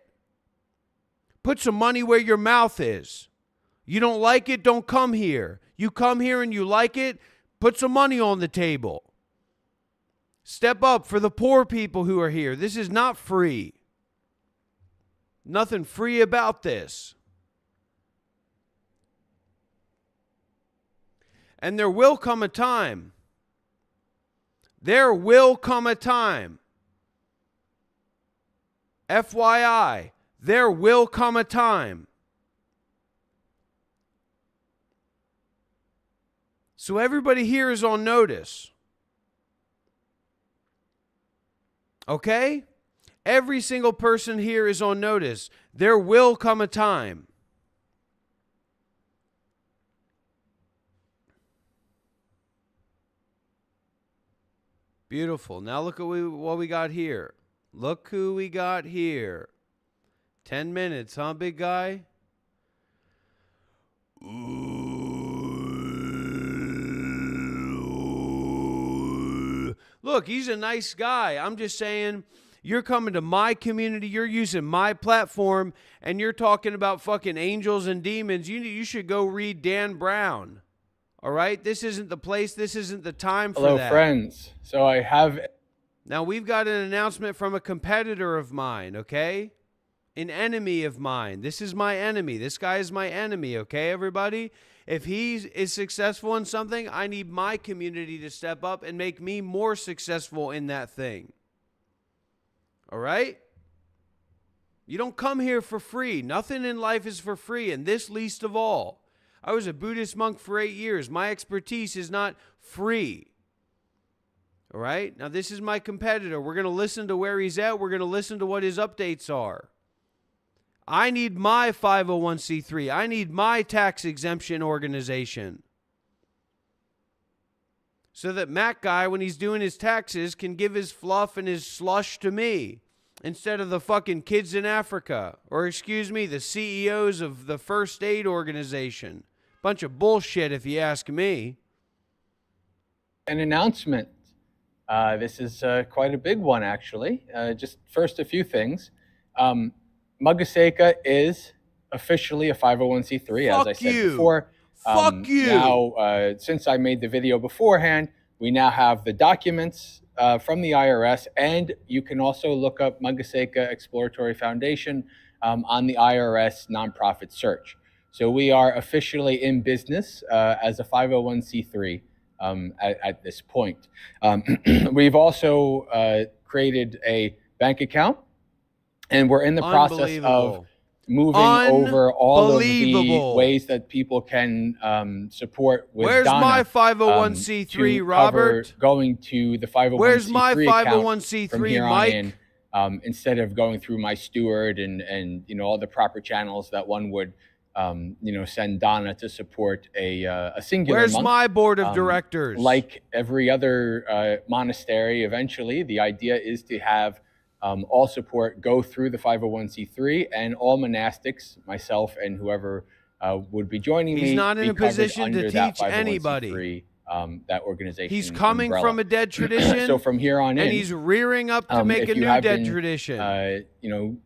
Put some money where your mouth is. You don't like it, don't come here. You come here and you like it, put some money on the table. Step up for the poor people who are here. This is not free. Nothing free about this. And there will come a time. There will come a time. FYI, there will come a time. So everybody here is on notice. Okay? Every single person here is on notice. There will come a time. Beautiful. Now look at what we got here. Look who we got here. 10 minutes, huh, big guy? Look, he's a nice guy. I'm just saying, you're coming to my community, you're using my platform, and you're talking about fucking angels and demons. You should go read Dan Brown. All right? This isn't the place. This isn't the time for that. Hello, friends. So I have... Now, we've got an announcement from a competitor of mine, okay? An enemy of mine. This is my enemy. This guy is my enemy, okay, everybody? If he is successful in something, I need my community to step up and make me more successful in that thing. All right? You don't come here for free. Nothing in life is for free, and this least of all. I was a Buddhist monk for 8 years. My expertise is not free. All right? Now, this is my competitor. We're going to listen to where he's at. We're going to listen to what his updates are. I need my 501c3. I need my tax exemption organization. So that Mac guy, when he's doing his taxes, can give his fluff and his slush to me instead of the fucking kids in Africa. Or, excuse me, the CEOs of the First Aid Organization. Bunch of bullshit, if you ask me. An announcement. This is quite a big one, actually. Just first, a few things. Mugaseka is officially a 501c3, as I said before. Fuck you. Now, since I made the video beforehand, we now have the documents from the IRS, and you can also look up Mugaseka Exploratory Foundation on the IRS nonprofit search. So we are officially in business as a 501c3 at this point. We've also created a bank account, and we're in the process of moving over all of the Unbelievable. ways that people can support with Where's Donna. my 501c3, to Robert? cover going to the 501c3 Where's my account 501c3, from here Mike? on in, instead of going through my steward and you know all the proper channels that one would you know send Donna to support a singular Where's monk. my board of directors? Like every other monastery, eventually the idea is to have all support go through the 501c3, and all monastics, myself and whoever would be joining me, He's not in be a position to that teach anybody. 501c3, that organization. He's coming umbrella. from a dead tradition. So from here on in, and he's rearing up to make a new dead tradition. You know,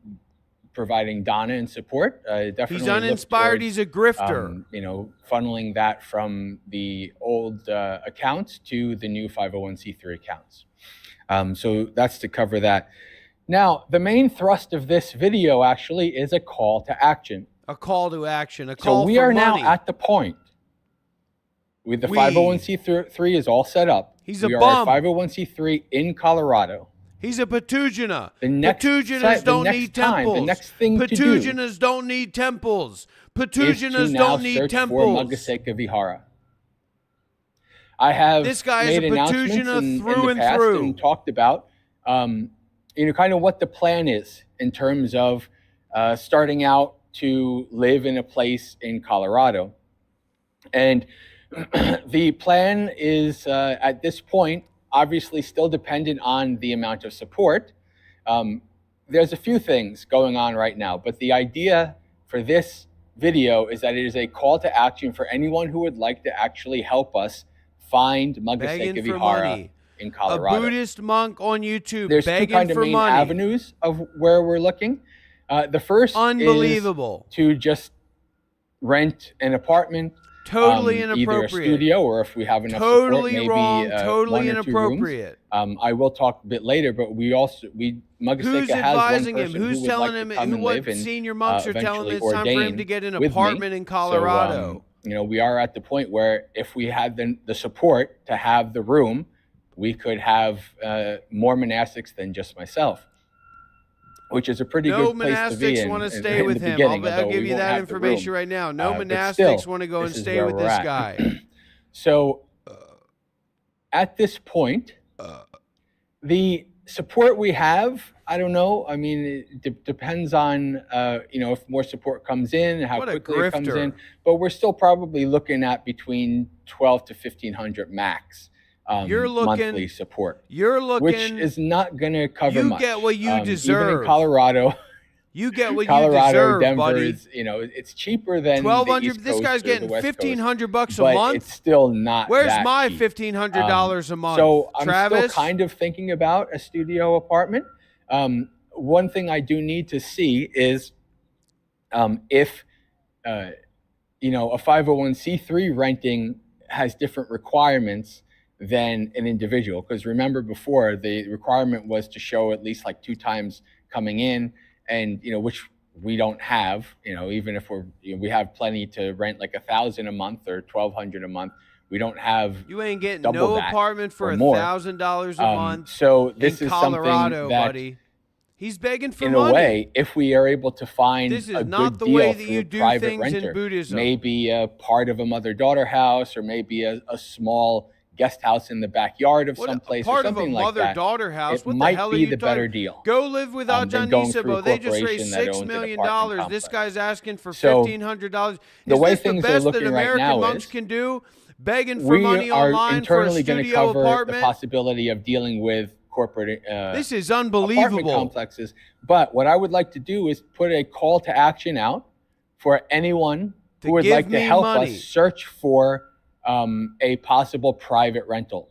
providing Donna and support. Definitely He's uninspired. He's a grifter. You know, funneling that from the old accounts to the new 501c3 accounts. So that's to cover that. Now, the main thrust of this video actually is a call to action. A call to action. A call So we for are money. now at the point with the 501c3 is all set up. He's a we bum. are a 501c3 in Colorado. He's a Patugina. Patooginas don't need temples. The next thing to do Patooginas don't need temples. is Patooginas to now don't need search for temples. Maggaseka Vihara. I have This guy is made a announcements Patugina in through the and past through. and talked about you know, kind of what the plan is in terms of starting out to live in a place in Colorado. And the plan is, at this point, obviously still dependent on the amount of support. There's a few things going on right now, but the idea for this video is that it is a call to action for anyone who would like to actually help us find Maggaseka Begging for Vihara money. in Colorado. A Buddhist monk on YouTube There's two begging kind of for main money. avenues of where we're looking. The first Unbelievable. is to just rent an apartment, Totally either a inappropriate. studio or if we have enough Totally support, maybe wrong. 1 Totally or 2 rooms. inappropriate. I will talk a bit later, but Maggaseka Who's has one advising him? person Who's who would telling like him? to come and What live and senior monks are telling him eventually it's time for him ordain to get an with me. apartment in Colorado? So, you know, we are at the point where if we had the support to have the room, we could have more monastics than just myself, which is a pretty no good place to be monastics in. want to in stay the with him. beginning, I'll although give we you won't that have the information room. right now. No But monastics still, want to go and this is stay where with we're this at. guy. So at this point, the support we have, I don't know. I mean, it depends on, you know, if more support comes in, how What a quickly it comes in. grifter. But we're still probably looking at between 12 to 1,500 max You're looking- monthly support, You're looking. which is not going to cover You much. get what you Even deserve. in Colorado, You get what you Colorado, deserve, Denver buddy. is, you know, it's cheaper than the 1,200. East This Coast guy's or the getting West Coast, $1,500 a but month. it's still not. Where's that my cheap. $1,500 a month? So I'm Travis? still kind of thinking about a studio apartment. One thing I do need to see is if you know, a 501c3 renting has different requirements than an individual. Because remember before, the requirement was to show at least like 2 times coming in, and you know, which we don't have. You know, even if we have plenty to rent like 1,000 a month or 1,200 a month. We don't have. You ain't getting double no that apartment for or more. $1,000 a month So this in is Colorado, something that, buddy. He's begging for in money. a way, if we are able to find This is a not good the deal way that through you a do private things in renter, Buddhism. maybe a part of a mother-daughter house, or maybe a small guest house in the backyard of What, some place, a part or something of a like that. mother-daughter house? It What the might hell be are you the talking? better deal. Go live with than Ajahn going through a Nisabo. They just corporation raised that $6 owns an million. apartment This complex. guy's asking for So, $1,500. the Is way this the things are best that looking right American now monks is can do? Begging for We money are online for a internally going to studio cover apartment? the possibility of dealing with corporate This is apartment unbelievable. complexes. But what I would like to do is put a call to action out for anyone To who would give like to me help money. us search for a possible private rental.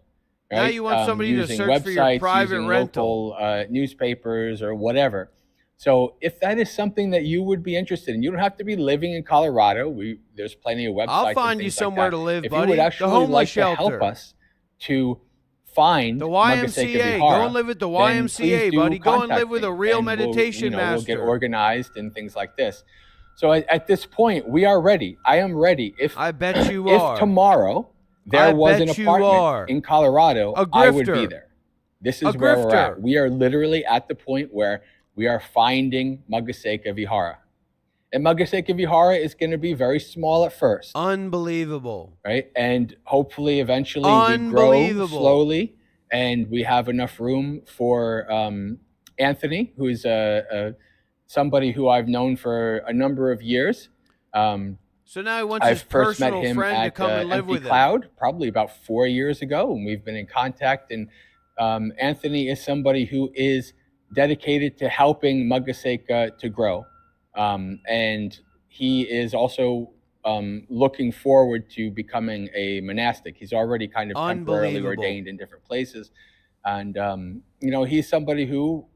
Right? Now you want somebody to using search for your websites, private using rental. local newspapers or whatever. So if that is something that you would be interested in, you don't have to be living in Colorado. There's plenty of websites. I'll and find you things like somewhere that. to live, if buddy. you would The actually homeless like shelter. to help us to find The Maggaseka YMCA. Vihara, Go and live at the then YMCA, please do buddy. Go and contact live with me, a real and we'll, meditation We'll master. get organized and things like this. So at this point, we are ready. I am ready. If I bet you if are. tomorrow there I was an bet you are. apartment in Colorado, A I would be grifter. there. This A is where we're grifter. at. We are literally at the point where we are finding Maggaseka Vihara. And Magaseka Vihara is going to be very small at first, Unbelievable. right? And hopefully, eventually, we grow Unbelievable. slowly, and we have enough room for Anthony, who is somebody who I've known for a number of years. So now he wants I his first met personal him friend to at come and live Empty with him. Cloud probably about 4 years ago, and we've been in contact. And Anthony is somebody who is dedicated to helping Magaseka to grow, and he is also looking forward to becoming a monastic. He's already kind of temporarily Unbelievable. ordained in different places, and he's somebody who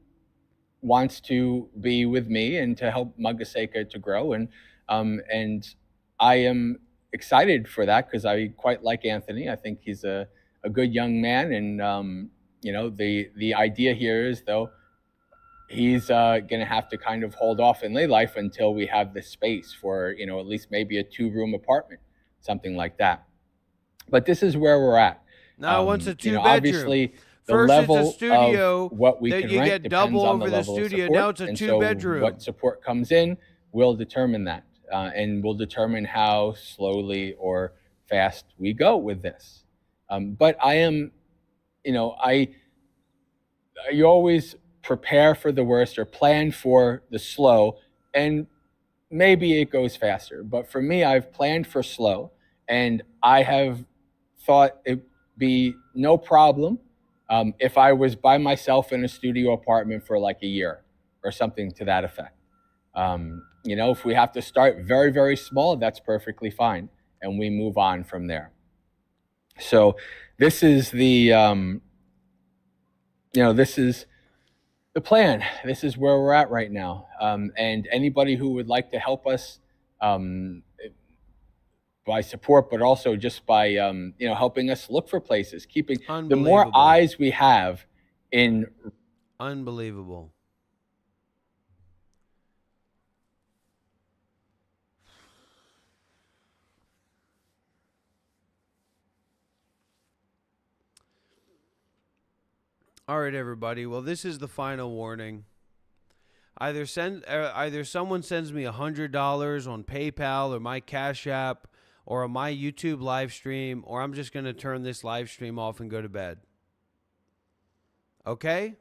wants to be with me and to help Magaseka to grow, and I am excited for that because I quite like Anthony. I think he's a good young man, and the idea here is, though, he's going to have to kind of hold off in lay life until we have the space for at least maybe a 2-room apartment, something like that. But this is where we're at. Now wants a 2-bedroom. Obviously, the First, level it's a studio of what we that can you rent get depends double on the over the level studio. of support. Now it's a and 2-bedroom. So what support comes in will determine that, and will determine how slowly or fast we go with this. But I am, you always prepare for the worst or plan for the slow, and maybe it goes faster. But for me, I've planned for slow, and I have thought it'd be no problem if I was by myself in a studio apartment for like a year or something to that effect. If we have to start very, very small, that's perfectly fine, and we move on from there. So this is this is the plan. This is where we're at right now. And anybody who would like to help us by support, but also just by helping us look for places, keeping the more eyes we have in. Unbelievable. All right, everybody. Well, this is the final warning. Either someone sends me $100 on PayPal or my Cash App or on my YouTube live stream, or I'm just going to turn this live stream off and go to bed. Okay?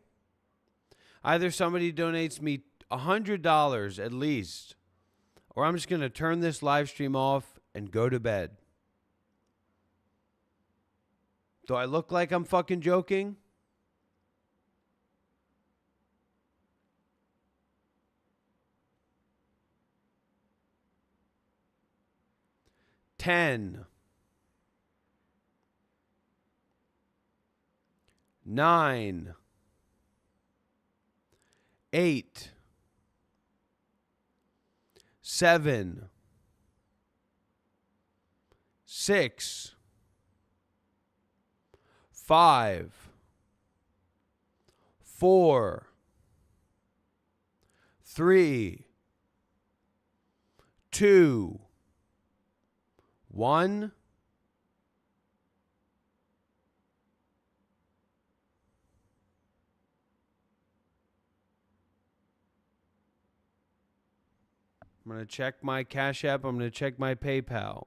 Either somebody donates me $100 at least, or I'm just going to turn this live stream off and go to bed. Do I look like I'm fucking joking? Ten, 9, 8, 7, 6, 5, 4, 3, 2, 1. I'm going to check my Cash App. I'm going to check my PayPal.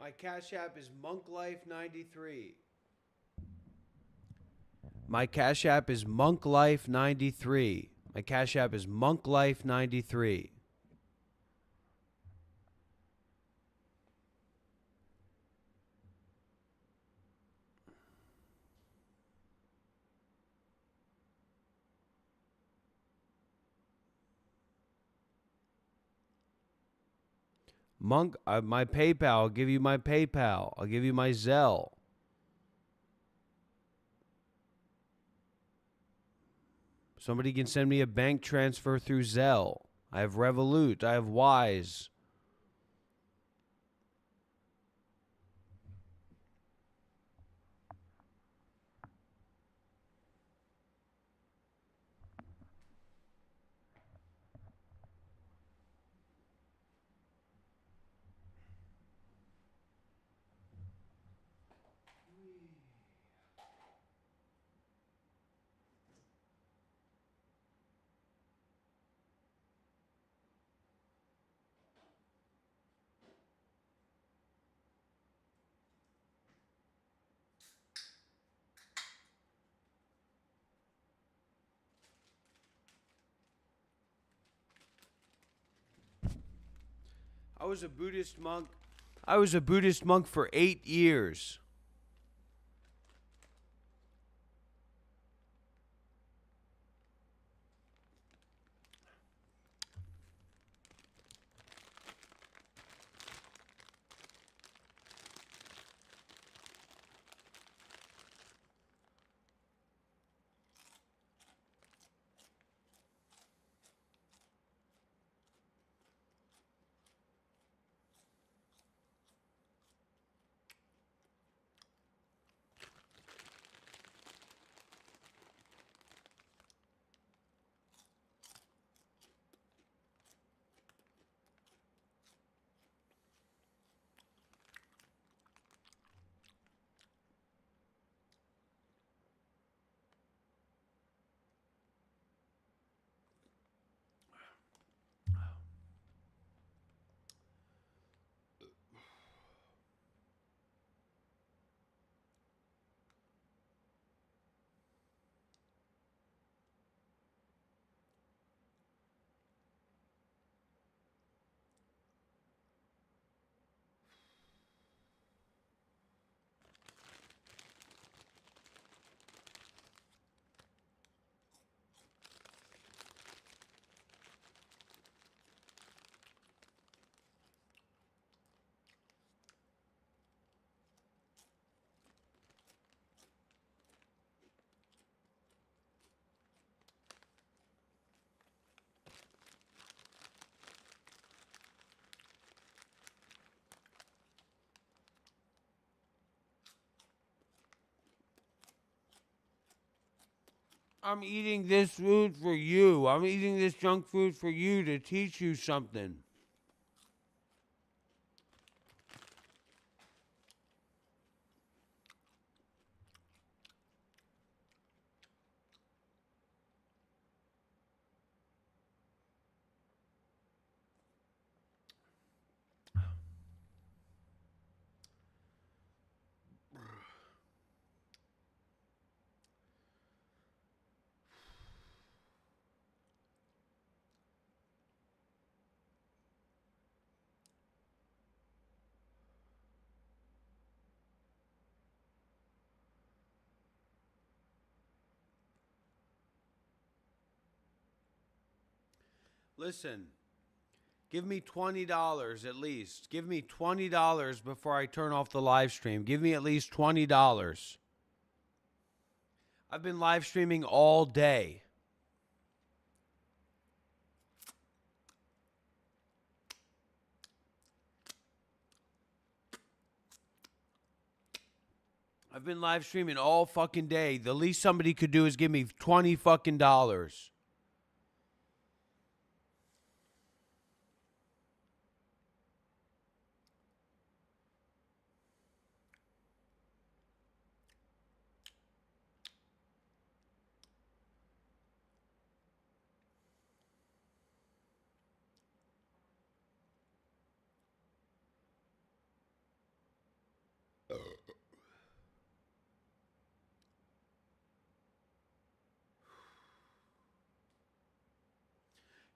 My Cash App is MonkLife93. My Cash App is MonkLife93. My Cash App is MonkLife93. Monk, my PayPal. I'll give you my PayPal. I'll give you my Zelle. Somebody can send me a bank transfer through Zelle. I have Revolut. I have Wise. I was a Buddhist monk. I was a Buddhist monk for 8 years. I'm eating this food for you. I'm eating this junk food for you to teach you something. Listen, give me $20 at least. Give me $20 before I turn off the live stream. Give me at least $20. I've been live streaming all day. I've been live streaming all fucking day. The least somebody could do is give me 20 fucking dollars.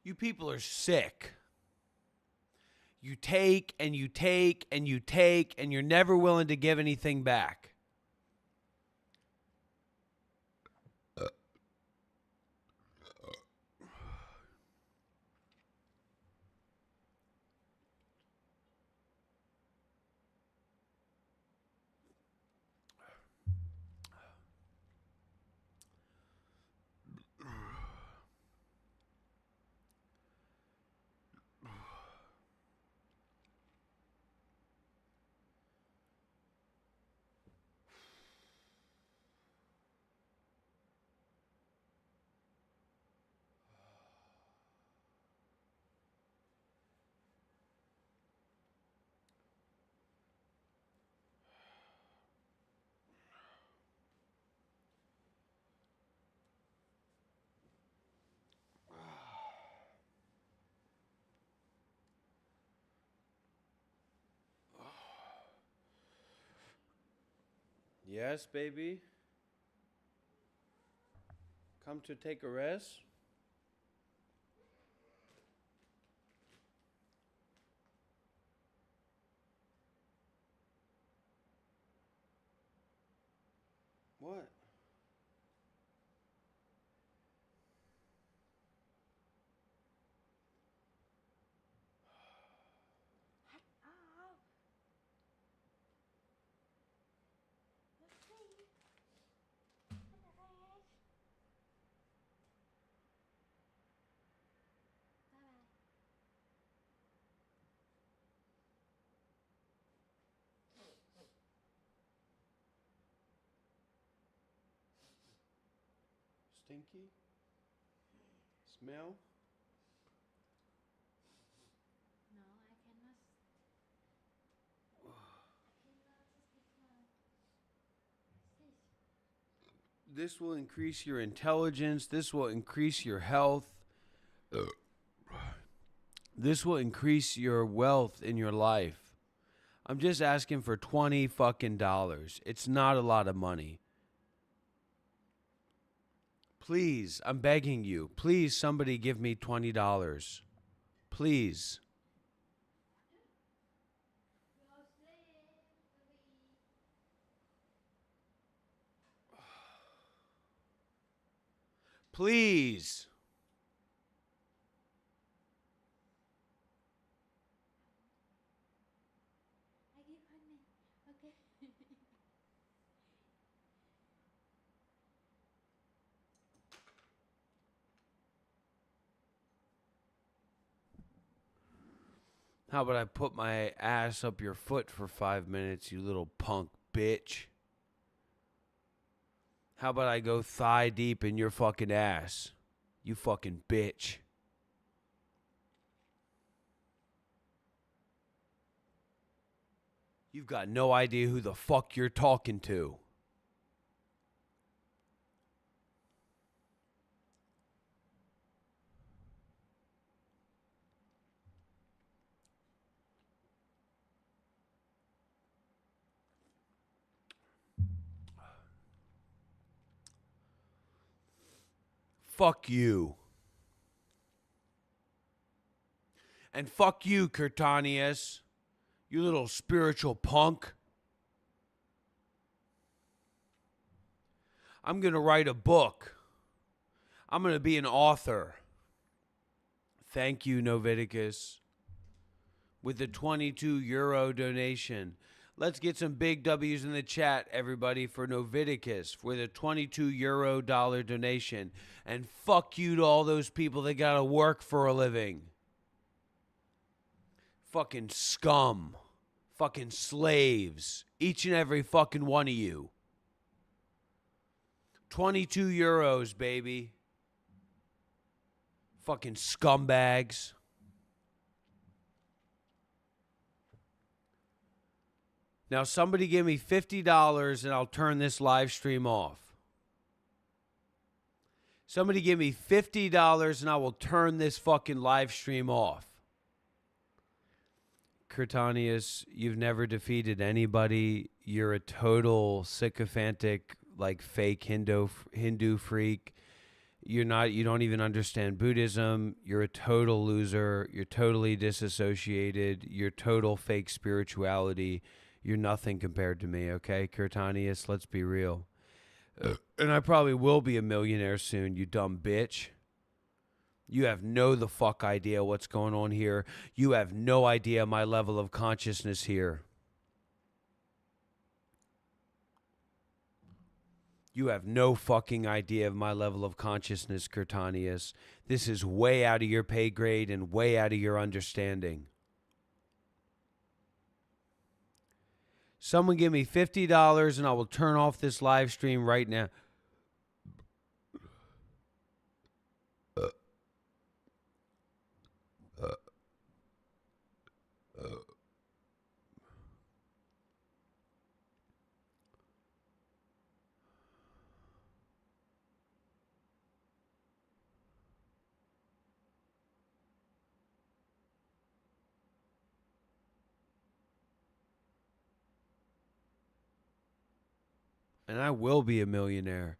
You people are sick. You take and you take and you take, and you're never willing to give anything back. Yes, baby. Come to take a rest? What? Stinky? Smell? No, I cannot. This will increase your intelligence. This will increase your health. This will increase your wealth in your life. I'm just asking for $20 fucking dollars. It's not a lot of money. Please, I'm begging you. Please, somebody give me $20. Please. Please. I give honey. Okay. How about I put my ass up your foot for 5 minutes, you little punk bitch? How about I go thigh deep in your fucking ass, you fucking bitch? You've got no idea who the fuck you're talking to. Fuck you. And fuck you, Curtanius, you little spiritual punk. I'm going to write a book. I'm going to be an author. Thank you, Noviticus, with the €22 donation. Let's get some big W's in the chat, everybody, for Noviticus with a €22 donation. And fuck you to all those people that got to work for a living. Fucking scum. Fucking slaves. Each and every fucking one of you. €22, baby. Fucking scumbags. Now somebody give me $50 and I'll turn this live stream off. Somebody give me $50 and I will turn this fucking live stream off. Curtanius, you've never defeated anybody. You're a total sycophantic, like fake Hindu freak. You don't even understand Buddhism. You're a total loser. You're totally disassociated. You're total fake spirituality. You're nothing compared to me, okay, Kirtanius? Let's be real. And I probably will be a millionaire soon, you dumb bitch. You have no the fuck idea what's going on here. You have no idea my level of consciousness here. You have no fucking idea of my level of consciousness, Kirtanius. This is way out of your pay grade and way out of your understanding. Someone give me $50 and I will turn off this live stream right now. And I will be a millionaire.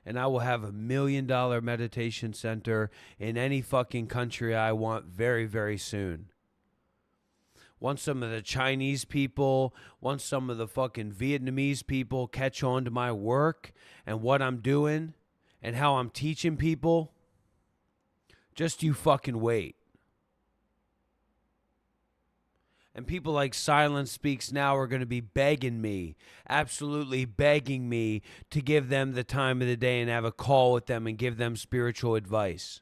And I will have $1 million meditation center in any fucking country I want very, very soon. Once some of the Chinese people, once some of the fucking Vietnamese people catch on to my work and what I'm doing and how I'm teaching people, just you fucking wait. And people like Silence Speaks Now are going to be begging me, absolutely begging me to give them the time of the day and have a call with them and give them spiritual advice.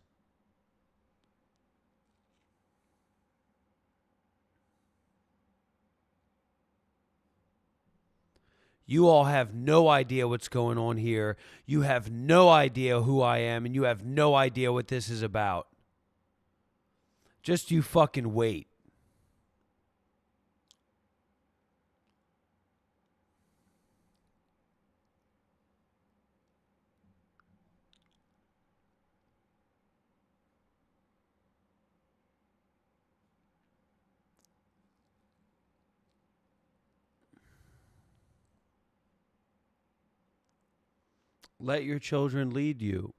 You all have no idea what's going on here. You have no idea who I am, and you have no idea what this is about. Just you fucking wait. Let your children lead you.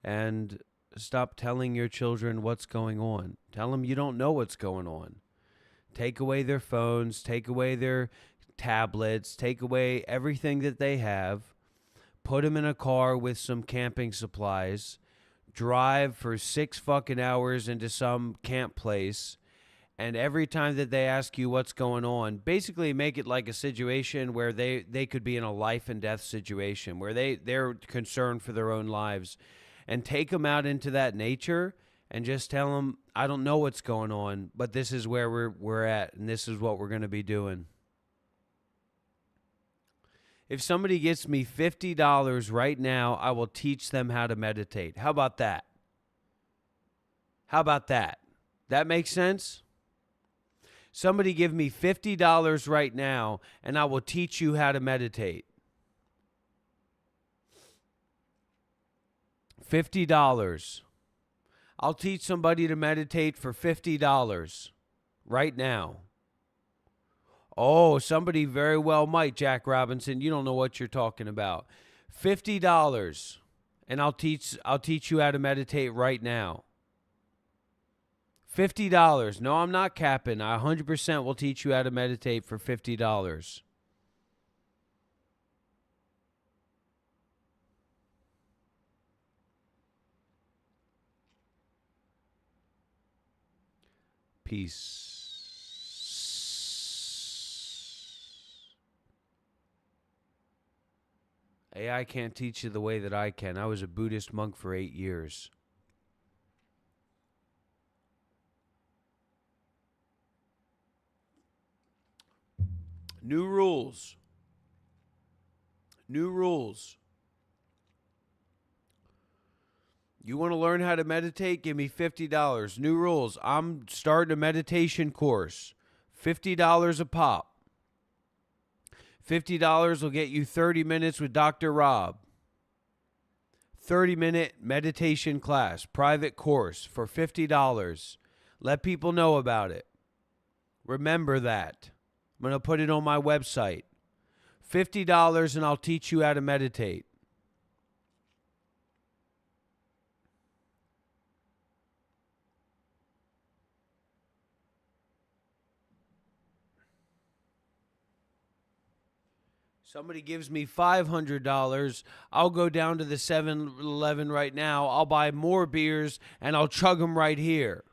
And stop telling your children what's going on. Tell them you don't know what's going on. Take away their phones, take away their tablets, take away everything that they have. Put them in a car with some camping supplies. Drive for 6 fucking hours into some camp place. And every time that they ask you what's going on, basically make it like a situation where they could be in a life and death situation, where they're concerned for their own lives. And take them out into that nature and just tell them, I don't know what's going on, but this is where we're at, and this is what we're going to be doing. If somebody gets me $50 right now, I will teach them how to meditate. How about that? How about that? That makes sense? Somebody give me $50 right now, and I will teach you how to meditate. $50. I'll teach somebody to meditate for $50 right now. Oh, somebody very well might, Jack Robinson. You don't know what you're talking about. $50, and I'll teach you how to meditate right now. $50. No, I'm not capping. I 100% will teach you how to meditate for $50. Peace. AI can't teach you the way that I can. I was a Buddhist monk for 8 years. New rules. New rules. You want to learn how to meditate? Give me $50. New rules. I'm starting a meditation course. $50 a pop. $50 will get you 30 minutes with Dr. Rob. 30-minute meditation class, private course for $50. Let people know about it. Remember that. I'm going to put it on my website. $50 and I'll teach you how to meditate. Somebody gives me $500, I'll go down to the 7-Eleven right now, I'll buy more beers, and I'll chug them right here.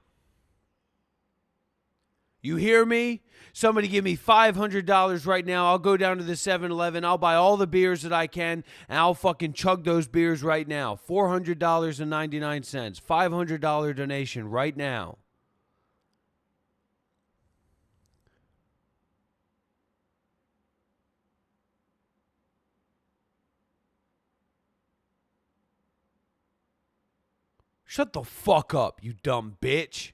You hear me? Somebody give me $500 right now, I'll go down to the 7-Eleven, I'll buy all the beers that I can, and I'll fucking chug those beers right now. $400.99, $500 donation right now. Shut the fuck up, you dumb bitch.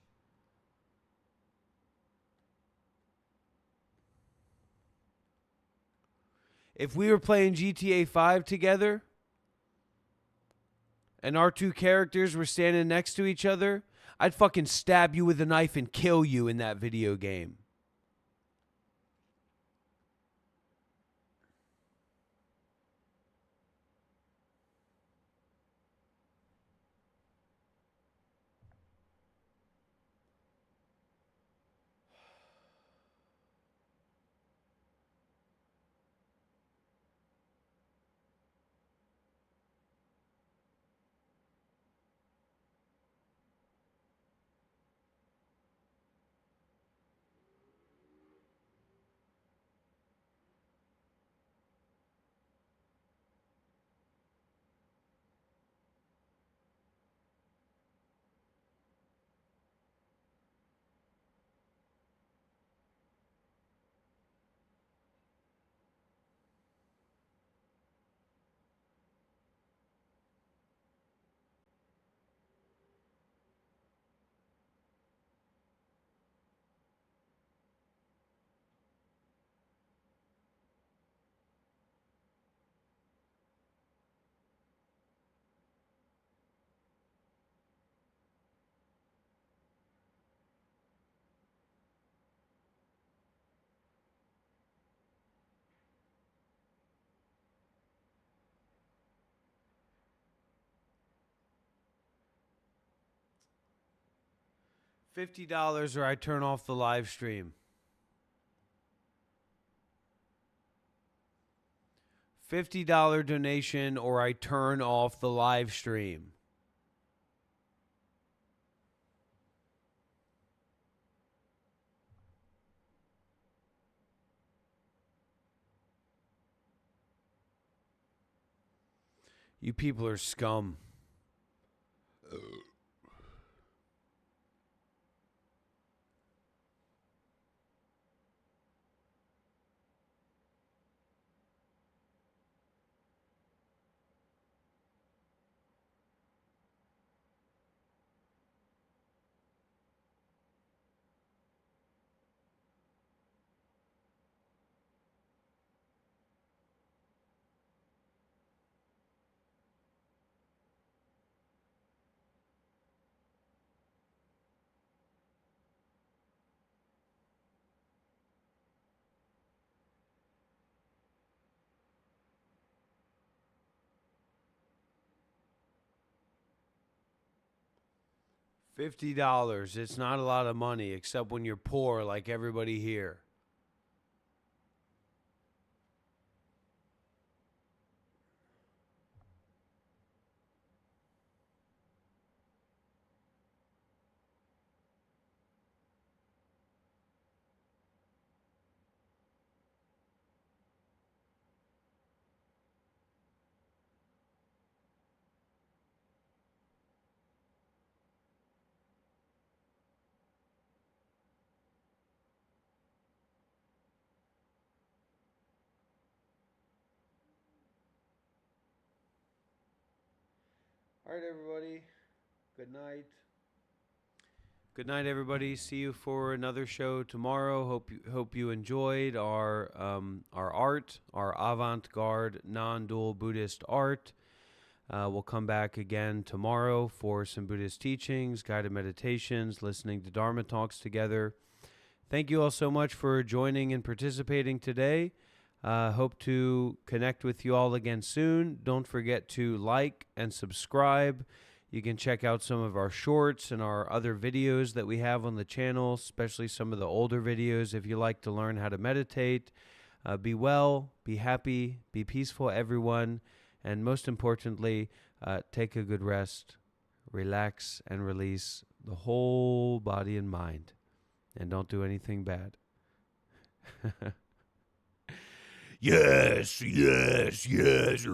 If we were playing GTA 5 together and our two characters were standing next to each other, I'd fucking stab you with a knife and kill you in that video game. $50 or I turn off the live stream. $50 donation or I turn off the live stream. You people are scum. $50. It's not a lot of money, except when you're poor like everybody here. All right, everybody. Good night. Good night, everybody. See you for another show tomorrow. Hope you enjoyed our art, our avant-garde, non-dual Buddhist art. We'll come back again tomorrow for some Buddhist teachings, guided meditations, listening to Dharma talks together. Thank you all so much for joining and participating today. Hope to connect with you all again soon. Don't forget to like and subscribe. You can check out some of our shorts and our other videos that we have on the channel, especially some of the older videos if you like to learn how to meditate. Be well, be happy, be peaceful, everyone. And most importantly, take a good rest, relax, and release the whole body and mind. And don't do anything bad. Yes, yes, yes.